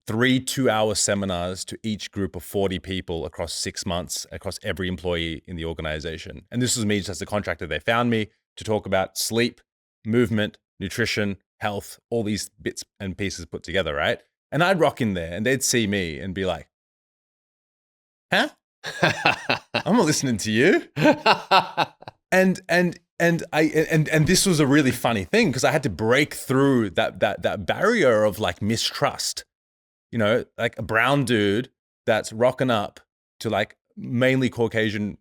B: 3 2-hour seminars to each group of 40 people across 6 months, across every employee in the organization. And this was me just as a contractor. They found me to talk about sleep, movement, nutrition, health, all these bits and pieces put together, right? And I'd rock in there and they'd see me and be like, huh? I'm not listening to you. And this was a really funny thing because I had to break through that barrier of like mistrust. Like a brown dude that's rocking up to like mainly Caucasian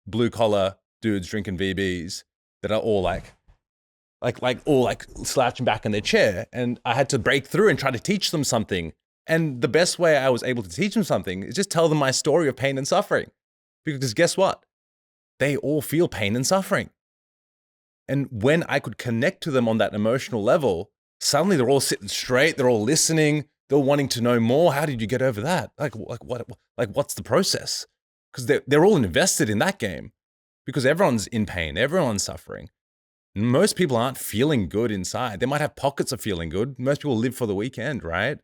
B: blue collar dudes drinking VBs that are all like slouching back in their chair. And I had to break through and try to teach them something. And the best way I was able to teach them something is just tell them my story of pain and suffering. Because guess what? They all feel pain and suffering. And when I could connect to them on that emotional level, suddenly they're all sitting straight, they're all listening, they're wanting to know more. How did you get over that? What's the process? Because they're all invested in that game because everyone's in pain, everyone's suffering. Most people aren't feeling good inside. They might have pockets of feeling good. Most people live for the weekend, right?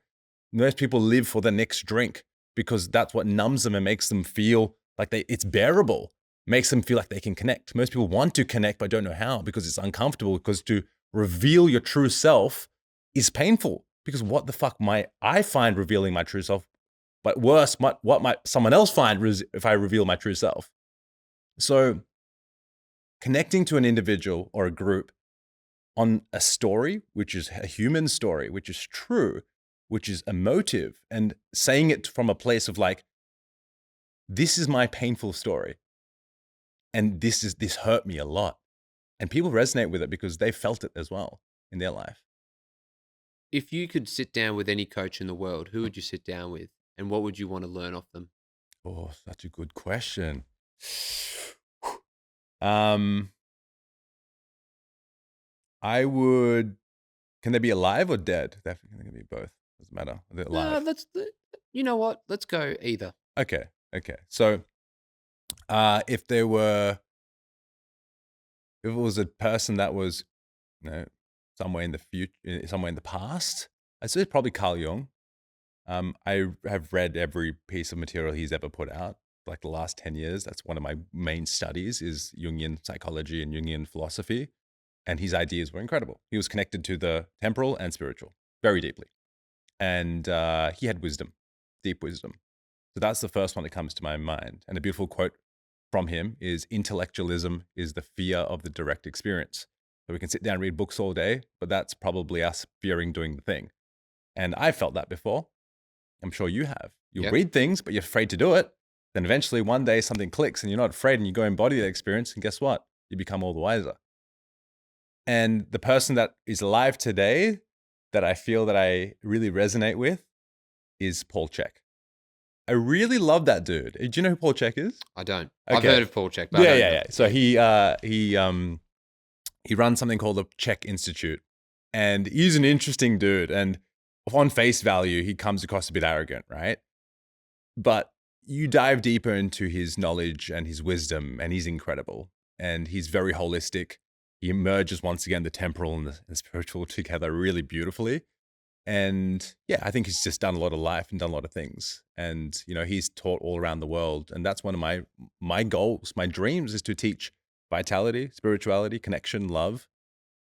B: Most people live for the next drink because that's what numbs them and makes them feel like it's bearable, makes them feel like they can connect. Most people want to connect but don't know how because it's uncomfortable, because to reveal your true self is painful. Because what the fuck might I find revealing my true self, but worse, what might someone else find if I reveal my true self? So connecting to an individual or a group on a story, which is a human story, which is true, which is emotive, and saying it from a place of like, this is my painful story. And this hurt me a lot. And people resonate with it because they felt it as well in their life.
A: If you could sit down with any coach in the world, who would you sit down with and what would you want to learn off them?
B: Oh, such a good question. I would, can they be alive or dead? They can be both. Doesn't matter. They're alive.
A: You know what? Let's go either.
B: Okay. So if it was a person that was, somewhere in the future, somewhere in the past, I'd say probably Carl Jung. I have read every piece of material he's ever put out, like the last 10 years. That's one of my main studies is Jungian psychology and Jungian philosophy. and his ideas were incredible. He was connected to the temporal and spiritual very deeply. And he had wisdom, deep wisdom. So that's the first one that comes to my mind. And a beautiful quote from him is, intellectualism is the fear of the direct experience. So we can sit down and read books all day, but that's probably us fearing doing the thing. And I felt that before. I'm sure you have. You read things, but you're afraid to do it. Then eventually one day something clicks and you're not afraid and you go embody that experience. And guess what? You become all the wiser. And the person that is alive today that I feel that I really resonate with is Paul Chek. I really love that dude. Do you know who Paul Chek is?
A: I don't.
B: Okay.
A: I've heard of Paul Chek. But I don't know.
B: So he runs something called the Chek Institute, and he's an interesting dude. And on face value, he comes across a bit arrogant, right? But you dive deeper into his knowledge and his wisdom, and he's incredible. And he's very holistic. He merges once again the temporal and the spiritual together really beautifully. And yeah, I think he's just done a lot of life and done a lot of things. And, you know, he's taught all around the world. And that's one of my goals, my dreams, is to teach vitality, spirituality, connection, love,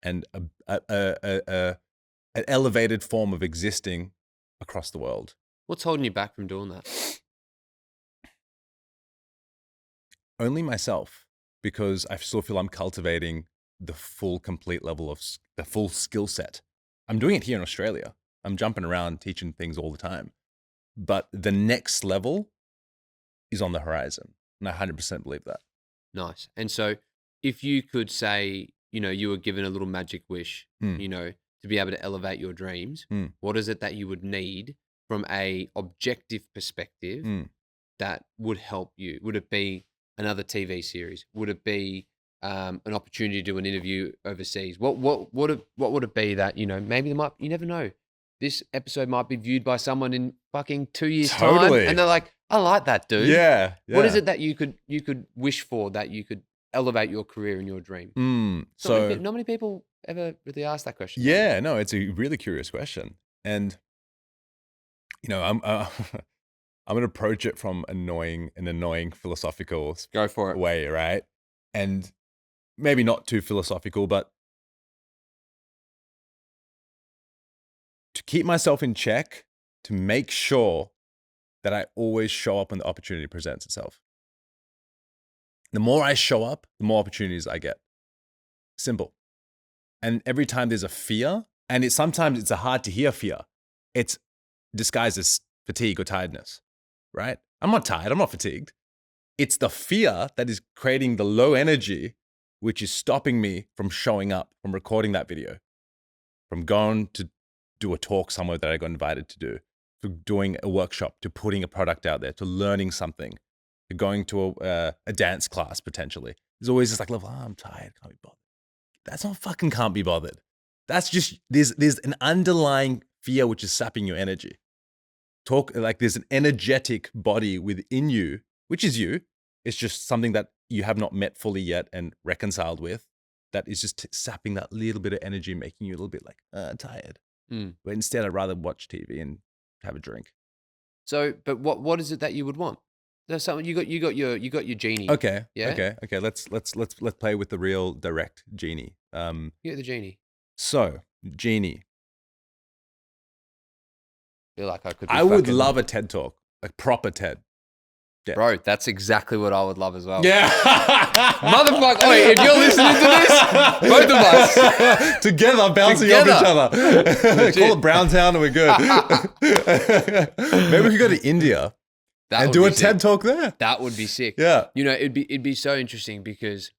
B: and an elevated form of existing across the world.
A: What's holding you back from doing that?
B: Only myself, because I still feel I'm cultivating the full, complete level of the full skill set. I'm doing it here in Australia. I'm jumping around teaching things all the time. But the next level is on the horizon. And I 100% believe that.
A: Nice. And so if you could say, you know, you were given a little magic wish, you know, to be able to elevate your dreams, what is it that you would need from a objective perspective that would help you? Would it be another TV series? Would it be an opportunity to do an interview overseas? What would it be that, you know, maybe you never know. This episode might be viewed by someone in fucking 2 years' time, and they're like, I like that dude.
B: Yeah.
A: What is it that you could wish for, that you could elevate your career and your dream? Not many people ever really ask that question.
B: Yeah, no, it's a really curious question. And, you know, I'm going to approach it from an annoying philosophical
A: Go for it.
B: way, right? And maybe not too philosophical, but to keep myself in check, to make sure that I always show up when the opportunity presents itself. The more I show up, the more opportunities I get. Simple. And every time there's a fear, and sometimes it's a hard to hear fear, it's disguised as fatigue or tiredness, right? I'm not tired, I'm not fatigued. It's the fear that is creating the low energy, which is stopping me from showing up, from recording that video, from going to do a talk somewhere that I got invited to do, to doing a workshop, to putting a product out there, to learning something, to going to a dance class potentially. There's always this like level, I'm tired, can't be bothered. That's not fucking can't be bothered. That's just, there's an underlying fear which is sapping your energy. There's an energetic body within you, which is you. It's just something that you have not met fully yet and reconciled with, that is just sapping that little bit of energy, making you a little bit like tired. But instead, I'd rather watch TV and have a drink.
A: So, but what is it that you would want? There's something you got your genie.
B: Okay.
A: Yeah.
B: Okay. Let's play with the real direct genie.
A: Get the genie.
B: So, genie.
A: I feel like
B: I would love a TED talk, like proper TED.
A: Yeah. Bro, that's exactly what I would love as well.
B: Yeah.
A: Motherfucker. Wait, if you're listening to this, both of us.
B: Together, bouncing off each other. Call it Browntown and we're good. Maybe we could go to India and do a TED talk there.
A: That would be sick.
B: Yeah.
A: You know, it'd be so interesting because,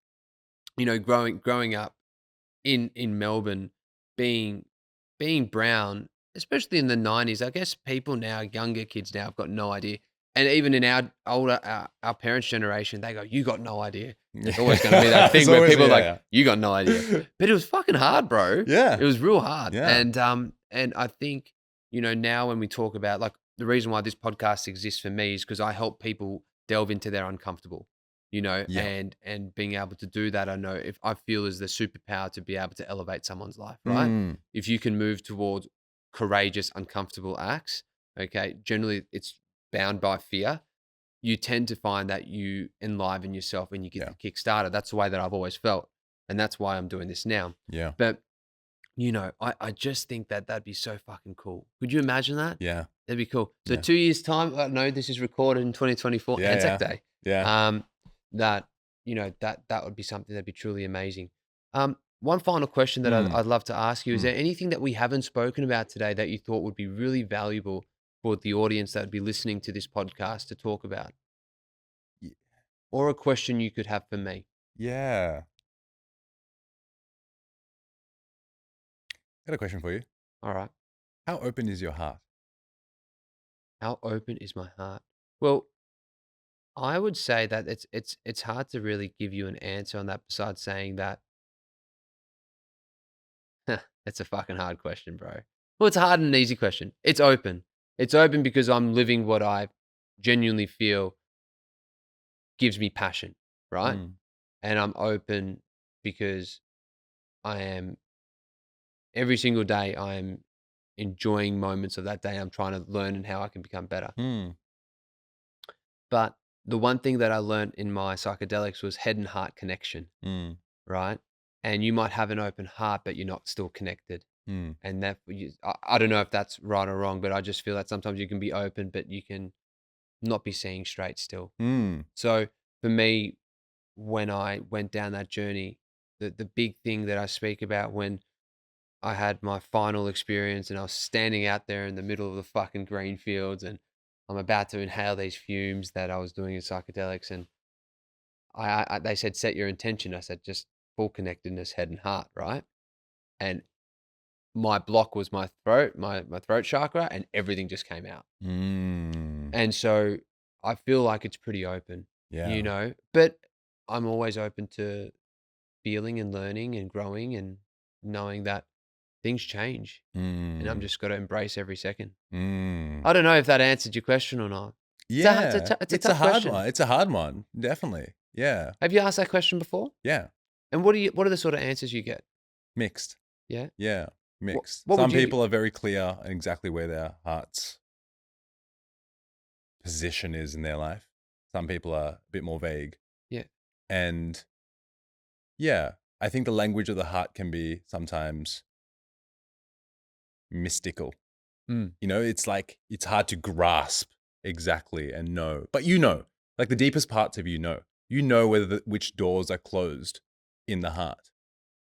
A: you know, growing up in Melbourne, being brown, especially in the 90s, I guess people now, younger kids now, have got no idea. And even in our parents' generation, they go, you got no idea. There's always going to be that thing where people are like, you got no idea. But it was fucking hard, bro.
B: Yeah.
A: It was real hard.
B: Yeah.
A: And I think, you know, now when we talk about, like, the reason why this podcast exists for me is because I help people delve into their uncomfortable, you know, and being able to do that, I feel is the superpower to be able to elevate someone's life, right? If you can move towards courageous, uncomfortable acts, okay, generally it's bound by fear, you tend to find that you enliven yourself when you get the kick started. That's the way that I've always felt. And that's why I'm doing this now.
B: Yeah.
A: But, I just think that that'd be so fucking cool. Could you imagine that?
B: Yeah.
A: That'd be cool. So
B: Yeah.
A: 2 years time, no, this is recorded in 2024,
B: Yeah.
A: Anzac
B: Yeah.
A: Day.
B: Yeah.
A: Um, that, that would be something that'd be truly amazing. One final question that
B: Mm.
A: I'd love to ask you, is
B: Mm.
A: there anything that we haven't spoken about today that you thought would be really valuable for the audience that would be listening to this podcast to talk about?
B: Y-
A: Or a question you could have for me?
B: Yeah. Got a question for you.
A: All right.
B: How open is your heart?
A: How open is my heart? Well, I would say that it's hard to really give you an answer on that besides saying that it's a fucking hard question, bro. Well, it's a hard and an easy question. It's open. It's open because I'm living what I genuinely feel gives me passion, right?
B: Mm.
A: And I'm open because I am every single day I am enjoying moments of that day. I'm trying to learn and how I can become better.
B: Mm.
A: But the one thing that I learned in my psychedelics was head and heart connection,
B: Mm.
A: right? And you might have an open heart, but you're not still connected.
B: Mm.
A: And I don't know if that's right or wrong, but I just feel that sometimes you can be open, but you can not be seeing straight still.
B: Mm.
A: So for me, when I went down that journey, the big thing that I speak about when I had my final experience and I was standing out there in the middle of the fucking green fields and I'm about to inhale these fumes that I was doing in psychedelics, and they said, set your intention. I said, just full connectedness, head and heart, right? And my block was my throat, my throat chakra, and everything just came out.
B: Mm.
A: And so I feel like it's pretty open,
B: Yeah.
A: but I'm always open to feeling and learning and growing and knowing that things change, and I'm
B: Mm.
A: just got to embrace every second.
B: Mm.
A: I don't know if that answered your question or not.
B: Yeah.
A: It's a
B: It's a
A: tough
B: hard
A: question.
B: one. It's a hard one. Definitely. Yeah.
A: Have you asked that question before?
B: Yeah.
A: And what are the sort of answers you get?
B: Mixed.
A: Yeah.
B: Yeah.
A: What
B: Mixed.
A: what would
B: Some
A: you?
B: people are very clear on exactly where their heart's position is in their life. Some people are a bit more vague.
A: Yeah.
B: And yeah, I think the language of the heart can be sometimes mystical.
A: Mm.
B: It's like it's hard to grasp exactly and know. But like the deepest parts of you know whether which doors are closed in the heart,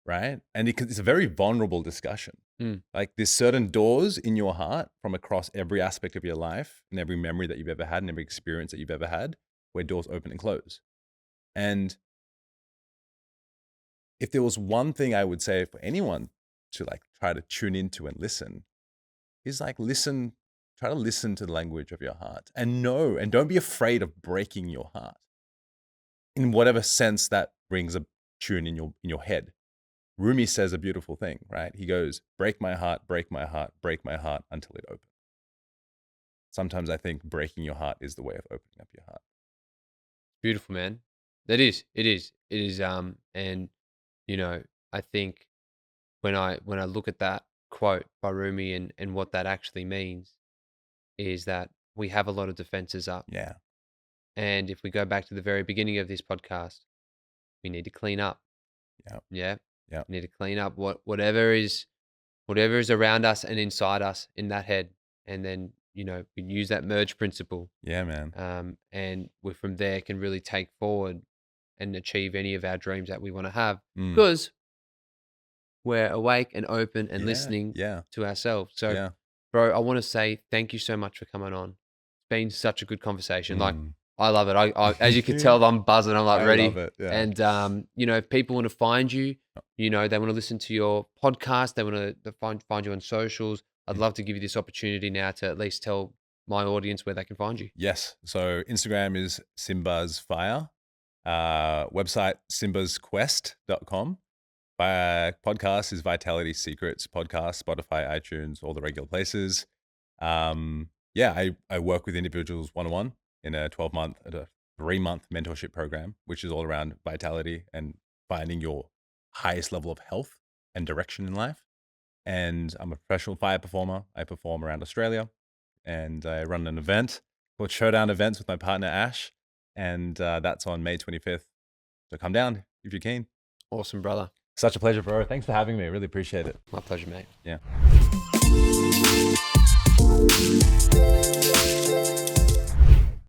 B: right? And it's a very vulnerable discussion.
A: Mm.
B: Like there's certain doors in your heart from across every aspect of your life and every memory that you've ever had and every experience that you've ever had where doors open and close. And if there was one thing I would say for anyone to like try to tune into and listen, is like try to listen to the language of your heart and know, and don't be afraid of breaking your heart in whatever sense that brings a tune in your head. Rumi says a beautiful thing, right? He goes, break my heart, break my heart, break my heart until it opens. Sometimes I think breaking your heart is the way of opening up your heart.
A: Beautiful, man. That is. It is. It is. And I think when I look at that quote by Rumi and what that actually means is that we have a lot of defenses up.
B: Yeah.
A: And if we go back to the very beginning of this podcast, we need to clean up.
B: Yeah.
A: Yeah.
B: Yeah.
A: We need to clean up whatever is around us and inside us in that head. And then, we use that merge principle.
B: Yeah, man.
A: And we from there can really take forward and achieve any of our dreams that we want to have,
B: Mm.
A: because we're awake and open and
B: Yeah.
A: listening
B: Yeah.
A: to ourselves. So,
B: Yeah.
A: bro, I want to say thank you so much for coming on. It's been such a good conversation. Like,
B: Mm.
A: I love it. I as you can tell, I'm buzzing. I'm like
B: I
A: ready.
B: love it. Yeah.
A: And if people want to find you, they want to listen to your podcast, they want to find you on socials. I'd love to give you this opportunity now to at least tell my audience where they can find you.
B: Yes. So Instagram is Simba's Fire. Website simbasquest.com. Podcast is Vitality Secrets Podcast, Spotify, iTunes, all the regular places. I work with individuals one-on-one in a 3-month mentorship program, which is all around vitality and finding your highest level of health and direction in life. And I'm a professional fire performer. I perform around Australia, and I run an event called Showdown Events with my partner Ash, and that's on May 25th. So come down if you're keen.
A: Awesome, brother.
B: Such a pleasure, bro. Thanks for having me. Really appreciate it.
A: My pleasure, mate.
B: Yeah.